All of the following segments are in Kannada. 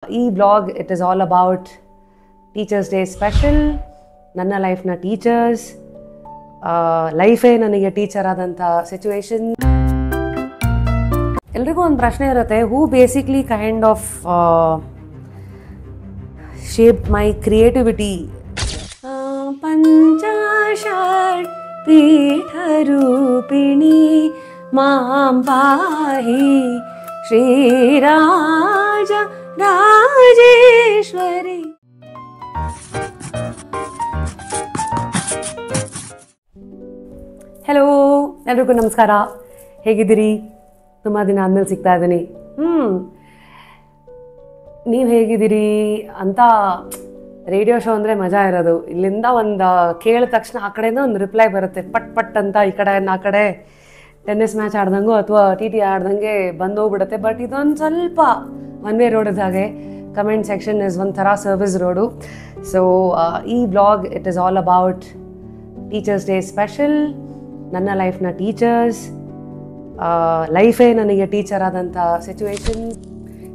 Vlog, it is all about Teachers Day special. ನನ್ನ ಲೈಫ್ನ ಟೀಚರ್ಸ್, ಲೈಫೇ ನನಗೆ ಟೀಚರ್ ಆದಂಥ ಸಿಚುವೇಶನ್. ಎಲ್ರಿಗೂ ಒಂದು ಪ್ರಶ್ನೆ ಇರುತ್ತೆ, who basically kind of shape my creativity. ಪಂಚಾಶತ್ ಪೀಠರೂಪಿಣಿ ಮಾಂ ಪಾಹಿ ಶ್ರೀರಾಜ ರಾಜೇಶ್ವರಿ. ಹಲೋ, ಎಲ್ರಿಗೂ ನಮಸ್ಕಾರ. ಹೇಗಿದ್ದೀರಿ? ತುಂಬ ದಿನ ಆದಮೇಲೆ ಸಿಗ್ತಾ ಇದ್ದೀನಿ. ನೀವು ಹೇಗಿದ್ದೀರಿ ಅಂತ ರೇಡಿಯೋ ಶೋ ಅಂದರೆ ಮಜಾ ಇರೋದು. ಇಲ್ಲಿಂದ ಒಂದು ಕೇಳಿದ ತಕ್ಷಣ ಆ ಕಡೆಯಿಂದ ಒಂದು ರಿಪ್ಲೈ ಬರುತ್ತೆ, ಪಟ್ ಪಟ್ ಅಂತ. ಈ ಕಡೆ ಆ ಕಡೆ ಟೆನ್ನಿಸ್ ಮ್ಯಾಚ್ ಆಡ್ದಂಗೂ ಅಥವಾ ಟಿ ಆಡ್ದಂಗೆ ಬಂದೋಗ್ಬಿಡುತ್ತೆ. ಬಟ್ ಇದೊಂದು ಸ್ವಲ್ಪ ಒನ್ ವೇ ರೋಡ್ ಇದ್ದ ಹಾಗೆ. ಕಮೆಂಟ್ ಸೆಕ್ಷನ್ ಇಸ್ ಒಂಥರ ಸರ್ವಿಸ್ ರೋಡು. ಸೊ ಈ vlog it is all about teachers day special. ನನ್ನ ಲೈಫ್ನ ಟೀಚರ್ಸ್, ಲೈಫೇ ನನಗೆ ಟೀಚರ್ ಆದಂಥ ಸಿಚುವೇಶನ್.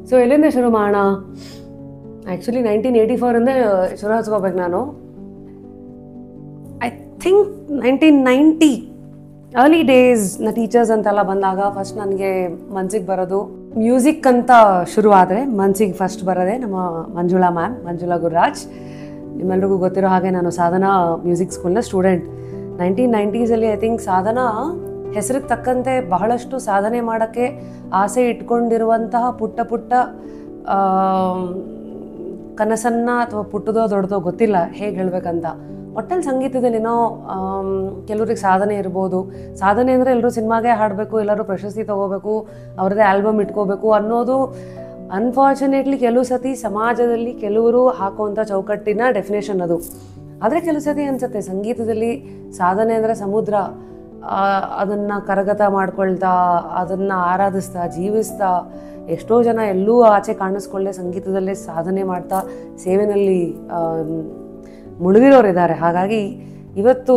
ಸೊ ಎಲ್ಲಿಂದ ಶುರು ಮಾಡೋಣ? ಆ್ಯಕ್ಚುಲಿ 1984 ಶುರು ಹಚ್ಕೋಬೇಕು ನಾನು. ಐ ಥಿಂಕ್ 1990 ಅರ್ಲಿ ಡೇಸ್ನ ಟೀಚರ್ಸ್ ಅಂತೆಲ್ಲ ಬಂದಾಗ ಫಸ್ಟ್ ನನಗೆ ಮನ್ಸಿಗೆ ಬರೋದು ಮ್ಯೂಸಿಕ್ ಅಂತ ಶುರು ಆದರೆ ಮನ್ಸಿಗೆ ಫಸ್ಟ್ ಬರೋದೇ ನಮ್ಮ ಮಂಜುಳಾ ಮ್ಯಾಮ್, ಮಂಜುಳಾ ಗುರುರಾಜ್. ನಿಮ್ಮೆಲ್ರಿಗೂ ಗೊತ್ತಿರೋ ಹಾಗೆ ನಾನು ಸಾಧನಾ ಮ್ಯೂಸಿಕ್ ಸ್ಕೂಲ್ನ ಸ್ಟೂಡೆಂಟ್. 1990s ಐ ಥಿಂಕ್ ಸಾಧನಾ ಹೆಸರಿಗೆ ತಕ್ಕಂತೆ ಬಹಳಷ್ಟು ಸಾಧನೆ ಮಾಡೋಕ್ಕೆ ಆಸೆ ಇಟ್ಕೊಂಡಿರುವಂತಹ ಪುಟ್ಟ ಪುಟ್ಟ ಕನಸನ್ನು ಅಥವಾ ಪುಟ್ಟದೋ ದೊಡ್ಡದೋ ಗೊತ್ತಿಲ್ಲ ಹೇಗೆ ಹೇಳಬೇಕಂತ. ಒಟ್ಟಲ್ಲಿ ಸಂಗೀತದಲ್ಲಿನೋ ಕೆಲವ್ರಿಗೆ ಸಾಧನೆ ಇರ್ಬೋದು. ಸಾಧನೆ ಅಂದರೆ ಎಲ್ಲರೂ ಸಿನಿಮಾಗೆ ಹಾಡಬೇಕು, ಎಲ್ಲರೂ ಪ್ರಶಸ್ತಿ ತೊಗೋಬೇಕು, ಅವ್ರದ್ದೇ ಆಲ್ಬಮ್ ಇಟ್ಕೋಬೇಕು ಅನ್ನೋದು ಅನ್ಫಾರ್ಚುನೇಟ್ಲಿ ಕೆಲವು ಸತಿ ಸಮಾಜದಲ್ಲಿ ಕೆಲವರು ಹಾಕುವಂಥ ಚೌಕಟ್ಟಿನ ಡೆಫಿನೇಷನ್ ಅದು. ಆದರೆ ಕೆಲವು ಸತಿ ಅನಿಸುತ್ತೆ ಸಂಗೀತದಲ್ಲಿ ಸಾಧನೆ ಅಂದರೆ ಸಮುದ್ರ. ಅದನ್ನು ಕರಗತ ಮಾಡ್ಕೊಳ್ತಾ, ಅದನ್ನು ಆರಾಧಿಸ್ತಾ, ಜೀವಿಸ್ತಾ ಎಷ್ಟೋ ಜನ ಎಲ್ಲೂ ಆಚೆ ಕಾಣಿಸ್ಕೊಳ್ಳೆ ಸಂಗೀತದಲ್ಲೇ ಸಾಧನೆ ಮಾಡ್ತಾ ಸೇವೆನಲ್ಲಿ ಮುಳುಗಿರೋರಿದ್ದಾರೆ. ಹಾಗಾಗಿ ಇವತ್ತು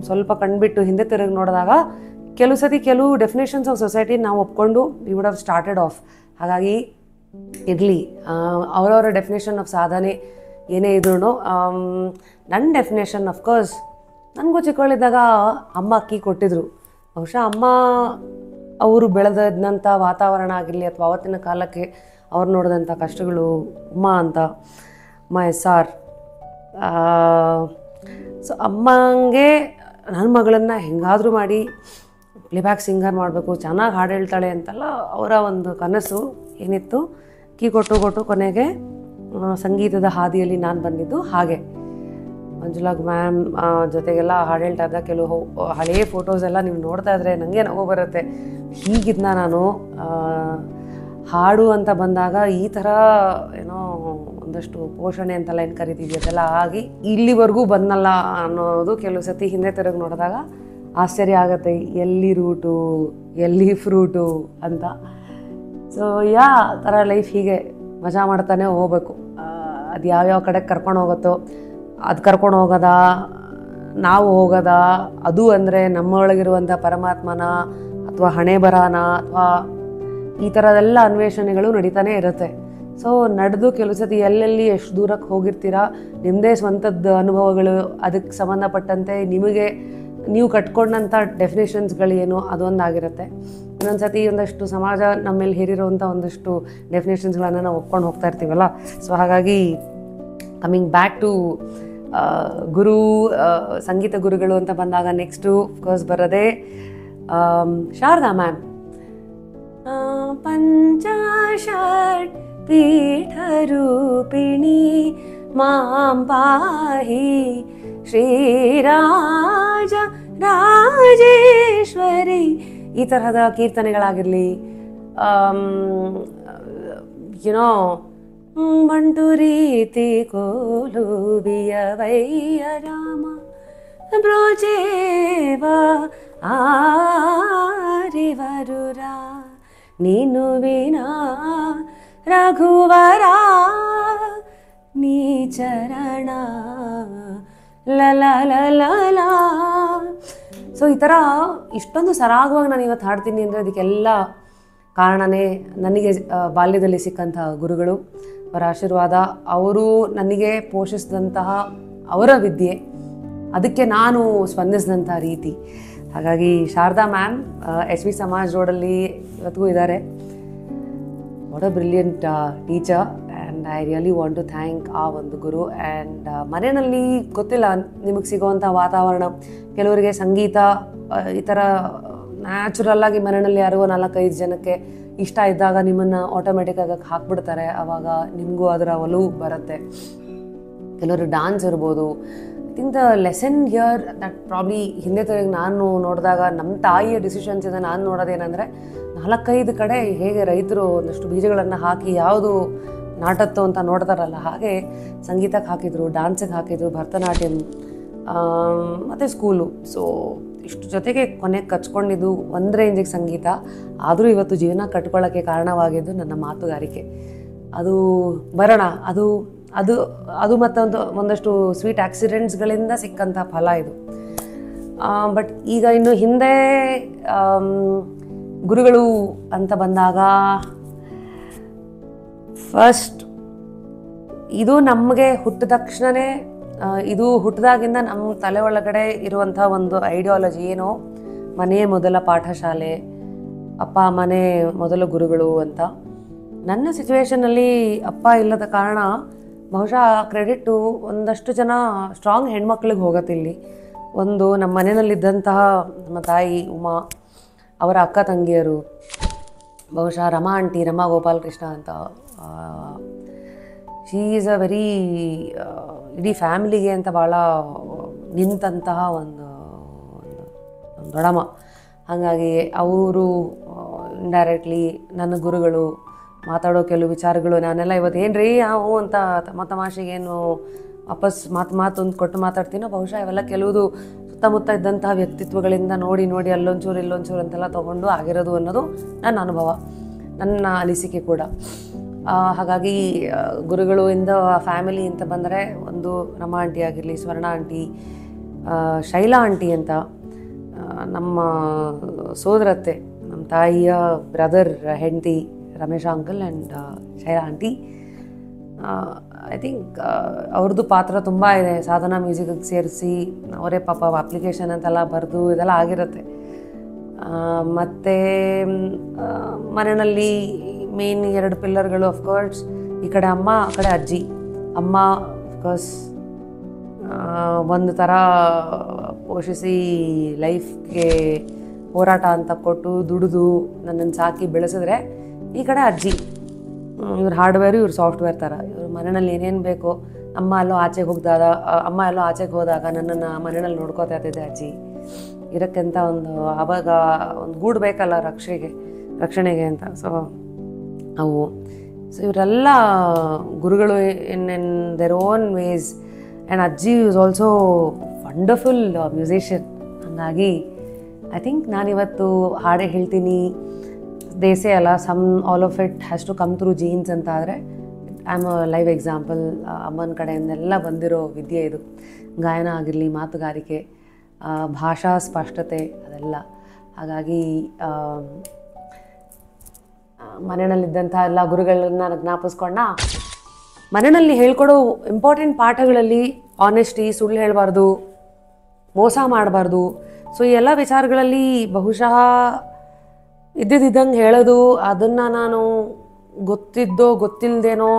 ಸ್ವಲ್ಪ ಕಣ್ಬಿಟ್ಟು ಹಿಂದೆ ತಿರುಗಿ ನೋಡಿದಾಗ ಕೆಲವು ಸತಿ ಕೆಲವು ಡೆಫಿನೇಷನ್ಸ್ ಆಫ್ ಸೊಸೈಟಿ ನಾವು ಒಪ್ಕೊಂಡು we would have started of. ಹಾಗಾಗಿ ಇರಲಿ, ಅವರವರ ಡೆಫಿನೇಷನ್ ಆಫ್ ಸಾಧನೆ ಏನೇ ಇದ್ರೂ ನನ್ನ ಡೆಫಿನೇಷನ್ ಅಫ್ಕೋರ್ಸ್ ನನಗೂ ಚಿಕ್ಕವಳಿದ್ದಾಗ ಅಮ್ಮ ಅಕ್ಕಿ ಕೊಟ್ಟಿದ್ರು. ಬಹುಶಃ ಅಮ್ಮ ಅವರು ಬೆಳೆದಂಥ ವಾತಾವರಣ ಆಗಿರಲಿ ಅಥವಾ ಆವತ್ತಿನ ಕಾಲಕ್ಕೆ ಅವ್ರು ನೋಡಿದಂಥ ಕಷ್ಟಗಳು, ಉಮ್ಮ ಅಂತ SR. ಸೊ ಅಮ್ಮಂಗೆ ನನ್ನ ಮಗಳನ್ನು ಹೆಂಗಾದರೂ ಮಾಡಿ ಪ್ಲೇಬ್ಯಾಕ್ ಸಿಂಗರ್ ಮಾಡಬೇಕು, ಚೆನ್ನಾಗಿ ಹಾಡು ಹೇಳ್ತಾಳೆ ಅಂತೆಲ್ಲ ಅವರ ಒಂದು ಕನಸು ಏನಿತ್ತು. ಕೀ ಕೊಟ್ಟು ಕೊನೆಗೆ ಸಂಗೀತದ ಹಾದಿಯಲ್ಲಿ ನಾನು ಬಂದಿದ್ದು ಹಾಗೆ. ಮಂಜುಳಾ ಮ್ಯಾಮ್ ಜೊತೆಗೆಲ್ಲ ಹಾಡು ಹೇಳ್ತಾ ಇದ್ದ ಕೆಲವು ಹಳೆಯ ಫೋಟೋಸ್ ಎಲ್ಲ ನೀವು ನೋಡ್ತಾ ಇದ್ರೆ ನನಗೆ ನಗು ಬರುತ್ತೆ. ಹೀಗಿದ್ನ ನಾನು ಹಾಡು ಅಂತ ಬಂದಾಗ ಈ ಥರ ಏನೋ ಒಂದಷ್ಟು ಪೋಷಣೆ ಅಂತೆಲ್ಲ ಏನು ಕರಿತೀವಿ ಅದೆಲ್ಲ ಆಗಿ ಇಲ್ಲಿವರೆಗೂ ಬಂದಲ್ಲ ಅನ್ನೋದು ಕೆಲವು ಸತಿ ಹಿಂದೆ ತಿರುಗಿ ನೋಡಿದಾಗ ಆಶ್ಚರ್ಯ ಆಗುತ್ತೆ. ಎಲ್ಲಿ ರೂಟು, ಎಲ್ಲಿ ಫ್ರೂಟು ಅಂತ. ಸೊ ಥರ ಲೈಫ್ ಹೀಗೆ ಮಜಾ ಮಾಡ್ತಾನೆ ಹೋಗ್ಬೇಕು. ಅದು ಯಾವ್ಯಾವ ಕಡೆಗೆ ಕರ್ಕೊಂಡು ಹೋಗುತ್ತೋ ಅದು ಕರ್ಕೊಂಡು ಹೋಗೋದಾ, ನಾವು ಹೋಗೋದಾ, ಅದು ಅಂದರೆ ನಮ್ಮೊಳಗಿರುವಂಥ ಪರಮಾತ್ಮನ ಅಥವಾ ಹಣೆ ಬರಹನ ಅಥವಾ ಈ ಥರದೆಲ್ಲ ಅನ್ವೇಷಣೆಗಳು ನಡೀತಾನೆ ಇರುತ್ತೆ. ಸೊ ನಡೆದು ಕೆಲವು ಸತಿ ಎಲ್ಲೆಲ್ಲಿ ಎಷ್ಟು ದೂರಕ್ಕೆ ಹೋಗಿರ್ತೀರಾ, ನಿಮ್ಮದೇ ಸ್ವಂತದ ಅನುಭವಗಳು, ಅದಕ್ಕೆ ಸಂಬಂಧಪಟ್ಟಂತೆ ನಿಮಗೆ ನೀವು ಕಟ್ಕೊಂಡಂಥ ಡೆಫಿನೇಷನ್ಸ್ಗಳೇನು ಅದೊಂದಾಗಿರುತ್ತೆ. ಇನ್ನೊಂದು ಸತಿ ಒಂದಷ್ಟು ಸಮಾಜ ನಮ್ಮ ಮೇಲೆ ಹೇರಿರೋವಂಥ ಒಂದಷ್ಟು ಡೆಫಿನೇಷನ್ಸ್ಗಳನ್ನು ನಾವು ಒಪ್ಕೊಂಡು ಹೋಗ್ತಾ ಇರ್ತೀವಲ್ಲ. ಸೊ ಹಾಗಾಗಿ ಕಮಿಂಗ್ ಬ್ಯಾಕ್ ಟು ಗುರು, ಸಂಗೀತ ಗುರುಗಳು ಅಂತ ಬಂದಾಗ ನೆಕ್ಸ್ಟು ಅಫ್ಕೋರ್ಸ್ ಬರೋದೇ ಶಾರದಾ ಮ್ಯಾಮ್. ಪಂಚಾಶತ್ ಪೀಠರೂಪಿಣಿ ಮಾಂ ಪಾಹಿ ಶ್ರೀರಾಜ ರಾಜೇಶ್ವರಿ. ಈ ತರಹದ ಕೀರ್ತನೆಗಳಾಗಿರಲಿ, ಯುನೋ ಬಂಟು ರೀತಿ ಕೋಲುಬಿಯ ವೈಯ ರಾಮ ಬ್ರೋಜೇವ ಆರಿವರುರ ನೀನು ವಿನಾ ರಘುವರ ನೀ ಚರಣ ಲಲ. ಸೊ ಈ ಥರ ಇಷ್ಟೊಂದು ಸರಾಗವಾಗಿ ನಾನು ಇವತ್ತು ಹಾಡ್ತೀನಿ ಅಂದರೆ ಅದಕ್ಕೆಲ್ಲ ಕಾರಣನೇ ನನಗೆ ಬಾಲ್ಯದಲ್ಲಿ ಸಿಕ್ಕಂತಹ ಗುರುಗಳು, ಅವರ ಆಶೀರ್ವಾದ, ಅವರು ನನಗೆ ಪೋಷಿಸಿದಂತಹ ಅವರ ವಿದ್ಯೆ, ಅದಕ್ಕೆ ನಾನು ಸ್ಪಂದಿಸಿದಂಥ ರೀತಿ. ಹಾಗಾಗಿ Sharada ma'am S V Samaj ರೋಡಲ್ಲಿ ಇವತ್ತಿಗೂ ಇದ್ದಾರೆ. What a brilliant teacher and I really want to thank ಆ ಒಂದು ಗುರು. ಆ್ಯಂಡ್ ಮನೆಯಲ್ಲಿ ಗೊತ್ತಿಲ್ಲ ನಿಮಗೆ ಸಿಗೋವಂಥ ವಾತಾವರಣ, ಕೆಲವರಿಗೆ ಸಂಗೀತ ಈ ಥರ ನ್ಯಾಚುರಲ್ಲಾಗಿ ಮನೆಯಲ್ಲಿ ಯಾರೋ 4-5 ಜನಕ್ಕೆ ಇಷ್ಟ ಇದ್ದಾಗ ನಿಮ್ಮನ್ನು ಆಟೋಮೆಟಿಕ್ಕಾಗಿ ಹಾಕ್ಬಿಡ್ತಾರೆ. ಆವಾಗ ನಿಮಗೂ ಅದರ ಒಲವು ಬರುತ್ತೆ. ಕೆಲವರು ಡಾನ್ಸ್ ಇರ್ಬೋದು. I think the lesson here that probably ಹಿಂದೆ ತಿರುಗಿ ನಾನು ನೋಡಿದಾಗ ನಮ್ಮ ತಾಯಿಯ ಡಿಸಿಷನ್ಸಿಂದ ನಾನು ನೋಡೋದೇನೆಂದರೆ, 4-5 ಕಡೆ ಹೇಗೆ ರೈತರು ಒಂದಷ್ಟು ಬೀಜಗಳನ್ನು ಹಾಕಿ ಯಾವುದು ನಾಟತ್ತು ಅಂತ ನೋಡ್ತಾರಲ್ಲ, ಹಾಗೆ ಸಂಗೀತಕ್ಕೆ ಹಾಕಿದರು, ಡಾನ್ಸಿಗೆ ಹಾಕಿದರು, ಭರತನಾಟ್ಯಂ ಮತ್ತು ಸ್ಕೂಲು. ಸೊ ಇಷ್ಟು ಜೊತೆಗೆ ಕೊನೆಗೆ ಕಚ್ಕೊಂಡಿದ್ದು ಒಂದು ರೇಂಜಿಗೆ ಸಂಗೀತ. ಆದರೂ ಇವತ್ತು ಜೀವನ ಕಟ್ಕೊಳ್ಳೋಕ್ಕೆ ಕಾರಣವಾಗಿದ್ದು ನನ್ನ ಮಾತುಗಾರಿಕೆ. ಅದು ಬರೋಣ, ಅದು ಅದು ಅದು ಒಂದಷ್ಟು ಸ್ವೀಟ್ ಆಕ್ಸಿಡೆಂಟ್ಸ್ಗಳಿಂದ ಸಿಕ್ಕಂಥ ಫಲ ಇದು. ಬಟ್ ಈಗ ಇನ್ನು ಹಿಂದೆ ಗುರುಗಳು ಅಂತ ಬಂದಾಗ ಫಸ್ಟ್ ಇದು ನಮಗೆ ಹುಟ್ಟಿದ ತಕ್ಷಣವೇ, ಇದು ಹುಟ್ಟಿದಾಗಿಂದ ನಮ್ಮ ತಲೆ ಒಳಗಡೆ ಇರುವಂಥ ಒಂದು ಐಡಿಯಾಲಜಿ ಏನೋ, ಮನೆಯೇ ಮೊದಲ ಪಾಠಶಾಲೆ, ಅಪ್ಪ ಅಮ್ಮನೇ ಮೊದಲ ಗುರುಗಳು ಅಂತ. ನನ್ನ ಸಿಚುವೇಷನಲ್ಲಿ ಅಪ್ಪ ಇಲ್ಲದ ಕಾರಣ ಬಹುಶಃ ಕ್ರೆಡಿಟು ಒಂದಷ್ಟು ಜನ ಸ್ಟ್ರಾಂಗ್ ಹೆಣ್ಮಕ್ಳಿಗೆ ಹೋಗತ್ತಿಲ್ಲಿ. ಒಂದು ನಮ್ಮ ಮನೆಯಲ್ಲಿದ್ದಂತಹ ನಮ್ಮ ತಾಯಿ ಉಮಾ, ಅವರ ಅಕ್ಕ ತಂಗಿಯರು, ಬಹುಶಃ ರಮಾ ಆಂಟಿ, ರಮಾ ಗೋಪಾಲಕೃಷ್ಣ ಅಂತ, ಶೀ ಈಸ್ ಅ ವೆರಿ ಇಡೀ ಫ್ಯಾಮಿಲಿಗೆ ಅಂತ ಭಾಳ ನಿಂತಹ ಒಂದು ದೊಡ್ಡಮ್ಮ. ಹಾಗಾಗಿ ಅವರು ಇಂಡೈರೆಕ್ಟ್ಲಿ ನನ್ನ ಗುರುಗಳು. ಮಾತಾಡೋ ಕೆಲವು ವಿಚಾರಗಳು ನಾನೆಲ್ಲ ಇವತ್ತು ಏನು ರೀ ಅವು ಅಂತ ತಮಾಷೆಗೇನು ವಾಪಸ್ ಮಾತೊಂದು ಕೊಟ್ಟು ಮಾತಾಡ್ತೀನೋ, ಬಹುಶಃ ಇವೆಲ್ಲ ಕೆಲವುದು ಸುತ್ತಮುತ್ತ ಇದ್ದಂತಹ ವ್ಯಕ್ತಿತ್ವಗಳಿಂದ ನೋಡಿ ಅಲ್ಲೊಂಚೂರು ಇಲ್ಲೊಂಚೂರು ಅಂತೆಲ್ಲ ತೊಗೊಂಡು ಆಗಿರೋದು ಅನ್ನೋದು ನನ್ನ ಅನುಭವ, ನನ್ನ ಅನಿಸಿಕೆ ಕೂಡ. ಹಾಗಾಗಿ ಗುರುಗಳು ಇಂದ ಫ್ಯಾಮಿಲಿ ಅಂತ ಬಂದರೆ ಒಂದು ರಮಾ ಆಂಟಿ ಆಗಿರಲಿ, ಸ್ವರ್ಣ ಆಂಟಿ, ಶೈಲಾ ಆಂಟಿ ಅಂತ ನಮ್ಮ ಸೋದರತ್ತೆ, ನಮ್ಮ ತಾಯಿಯ ಬ್ರದರ್ ಹೆಂಡತಿ Ramesha uncle and Shaila aunty. I think ಅವ್ರದ್ದು ಪಾತ್ರ ತುಂಬ ಇದೆ. ಸಾಧನಾ ಮ್ಯೂಸಿಕ್ಗೆ ಸೇರಿಸಿ ಅವರೇ ಪಾಪ ಅಪ್ಲಿಕೇಶನ್ ಅಂತೆಲ್ಲ ಬರೆದು ಇದೆಲ್ಲ ಆಗಿರುತ್ತೆ. ಮತ್ತು ಮನೆಯಲ್ಲಿ ಮೇನ್ 2 ಪಿಲ್ಲರ್ಗಳು ಅಫ್ಕೋರ್ಸ್, ಈ ಕಡೆ ಅಮ್ಮ, ಆ ಕಡೆ ಅಜ್ಜಿ. ಅಮ್ಮ ಅಫ್ಕೋರ್ಸ್ ಒಂದು ಥರ ಪೋಷಿಸಿ ಲೈಫ್ಗೆ ಹೋರಾಟ ಅಂತ ಕೊಟ್ಟು ದುಡಿದು ನನ್ನನ್ನು ಸಾಕಿ ಬೆಳೆಸಿದ್ರೆ, ಈ ಕಡೆ ಅಜ್ಜಿ ಇವ್ರು ಹಾರ್ಡ್ವೇರು, ಇವ್ರು ಸಾಫ್ಟ್ವೇರ್ ಥರ. ಇವ್ರ ಮನೆಯಲ್ಲಿ ಏನೇನು ಬೇಕೋ, ಅಮ್ಮ ಎಲ್ಲೋ ಆಚೆಗೆ ಹೋದಾಗ ನನ್ನನ್ನು ಮನೆಯಲ್ಲಿ ನೋಡ್ಕೋತಾ ಇದ್ದಿದ್ದೆ ಅಜ್ಜಿ. ಇರೋಕ್ಕೆಂತ ಆವಾಗ ಒಂದು ಗೂಡು ಬೇಕಲ್ಲ ರಕ್ಷಣೆಗೆ ಅಂತ. ಸೊ ಇವರೆಲ್ಲ ಗುರುಗಳು in their own ways. And ಅಜ್ಜಿ ಈಸ್ ಆಲ್ಸೋ ವಂಡರ್ಫುಲ್ ಮ್ಯೂಸಿಷಿಯನ್. ಹಾಗಾಗಿ ಐ ಥಿಂಕ್ ನಾನಿವತ್ತು ಹಾಡೇ ಹೇಳ್ತೀನಿ, ದೇಸೆ ಅಲ್ಲ, all of it has to come through genes ಅಂತ ಆದರೆ I am a live example. ಅಮ್ಮನ ಕಡೆಯಿಂದೆಲ್ಲ ಬಂದಿರೋ ವಿದ್ಯೆ ಇದು. ಗಾಯನ ಆಗಿರಲಿ, ಮಾತುಗಾರಿಕೆ, ಭಾಷಾ ಸ್ಪಷ್ಟತೆ, ಅದೆಲ್ಲ. ಹಾಗಾಗಿ ಮನೆಯಲ್ಲಿದ್ದಂಥ ಎಲ್ಲ ಗುರುಗಳನ್ನ ಜ್ಞಾಪಿಸ್ಕೊಂಡ. ಮನೆಯಲ್ಲಿ ಹೇಳ್ಕೊಡೋ ಇಂಪಾರ್ಟೆಂಟ್ ಪಾಠಗಳಲ್ಲಿ ಆನೆಸ್ಟಿ, ಸುಳ್ಳು ಹೇಳಬಾರ್ದು, ಮೋಸ ಮಾಡಬಾರ್ದು. ಸೊ ಈ ಎಲ್ಲ ವಿಚಾರಗಳಲ್ಲಿ ಬಹುಶಃ ಇದ್ದಿದ್ದಂಗೆ ಹೇಳೋದು, ಅದನ್ನು ನಾನು ಗೊತ್ತಿದ್ದೋ ಗೊತ್ತಿಲ್ಲದೇನೋ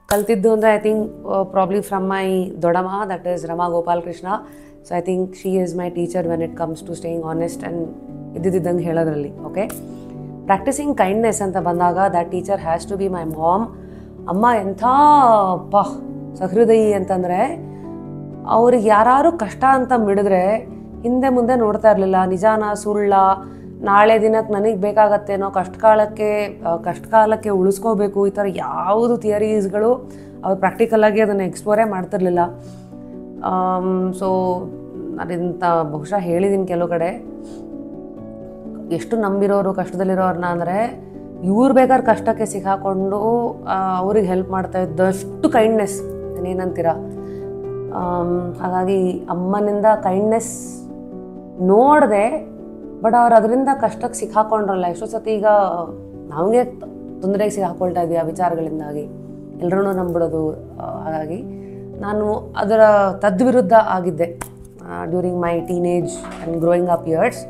ಕಲ್ತಿದ್ದು ಅಂದರೆ I think probably from my ದೊಡ್ಡಮ್ಮ, that is Rama Gopalakrishna. So I think she is my teacher when it comes to staying honest and ಇದ್ದಿದ್ದಂಗೆ ಹೇಳೋದ್ರಲ್ಲಿ. ಓಕೆ, ಪ್ರಾಕ್ಟಿಸಿಂಗ್ ಕೈಂಡ್ನೆಸ್ ಅಂತ ಬಂದಾಗ that teacher has to be my mom. ಅಮ್ಮ ಎಂಥ ಸಹೃದಯಿ ಅಂತಂದರೆ, ಅವ್ರಿಗೆ ಯಾರು ಕಷ್ಟ ಅಂತ ಮಿಡಿದ್ರೆ ಹಿಂದೆ ಮುಂದೆ ನೋಡ್ತಾ ಇರಲಿಲ್ಲ. ನಿಜಾನ ಸುಳ್ಳ, ನಾಳೆ ದಿನಕ್ಕೆ ನನಗೆ ಬೇಕಾಗತ್ತೇನೋ, ಕಷ್ಟಕಾಲಕ್ಕೆ ಉಳಿಸ್ಕೋಬೇಕು, ಈ ಥರ ಯಾವುದು ಥಿಯರೀಸ್ಗಳು ಅವ್ರು ಪ್ರಾಕ್ಟಿಕಲಾಗಿ ಅದನ್ನು ಎಕ್ಸ್ಪ್ಲೋರೇ ಮಾಡ್ತಿರ್ಲಿಲ್ಲ. ಸೊ ಅದರಿಂದ ಬಹುಶಃ ಹೇಳಿದ್ದೀನಿ ಕೆಲವು ಕಡೆ, ಎಷ್ಟು ನಂಬಿರೋರು ಕಷ್ಟದಲ್ಲಿರೋರನ್ನ ಅಂದರೆ, ಇವ್ರು ಬೇಕಾದ್ರೆ ಕಷ್ಟಕ್ಕೆ ಸಿಕ್ಕಾಕೊಂಡು ಅವ್ರಿಗೆ ಹೆಲ್ಪ್ ಮಾಡ್ತಾ ಇದ್ದಷ್ಟು ಕೈಂಡ್ನೆಸ್ ಏನಂತೀರ. ಹಾಗಾಗಿ ಅಮ್ಮನಿಂದ ಕೈಂಡ್ನೆಸ್ ನೋಡಿದೆ, ಬಟ್ ಅವ್ರು ಅದರಿಂದ ಕಷ್ಟಕ್ಕೆ ಸಿಕ್ಕಾಕೊಂಡ್ರಲ್ಲ. ಎಷ್ಟೋ ಸತಿ ಈಗ ನಮಗೆ ತೊಂದರೆಗೆ ಸಿಗಾಕೊಳ್ತಾ ಇದ್ವಿ ಆ ವಿಚಾರಗಳಿಂದಾಗಿ, ಎಲ್ಲರೂ ನಂಬಿಡೋದು. ಹಾಗಾಗಿ ನಾನು ಅದರ ತದ್ವಿರುದ್ಧ ಆಗಿದ್ದೆ during my teenage and growing up years.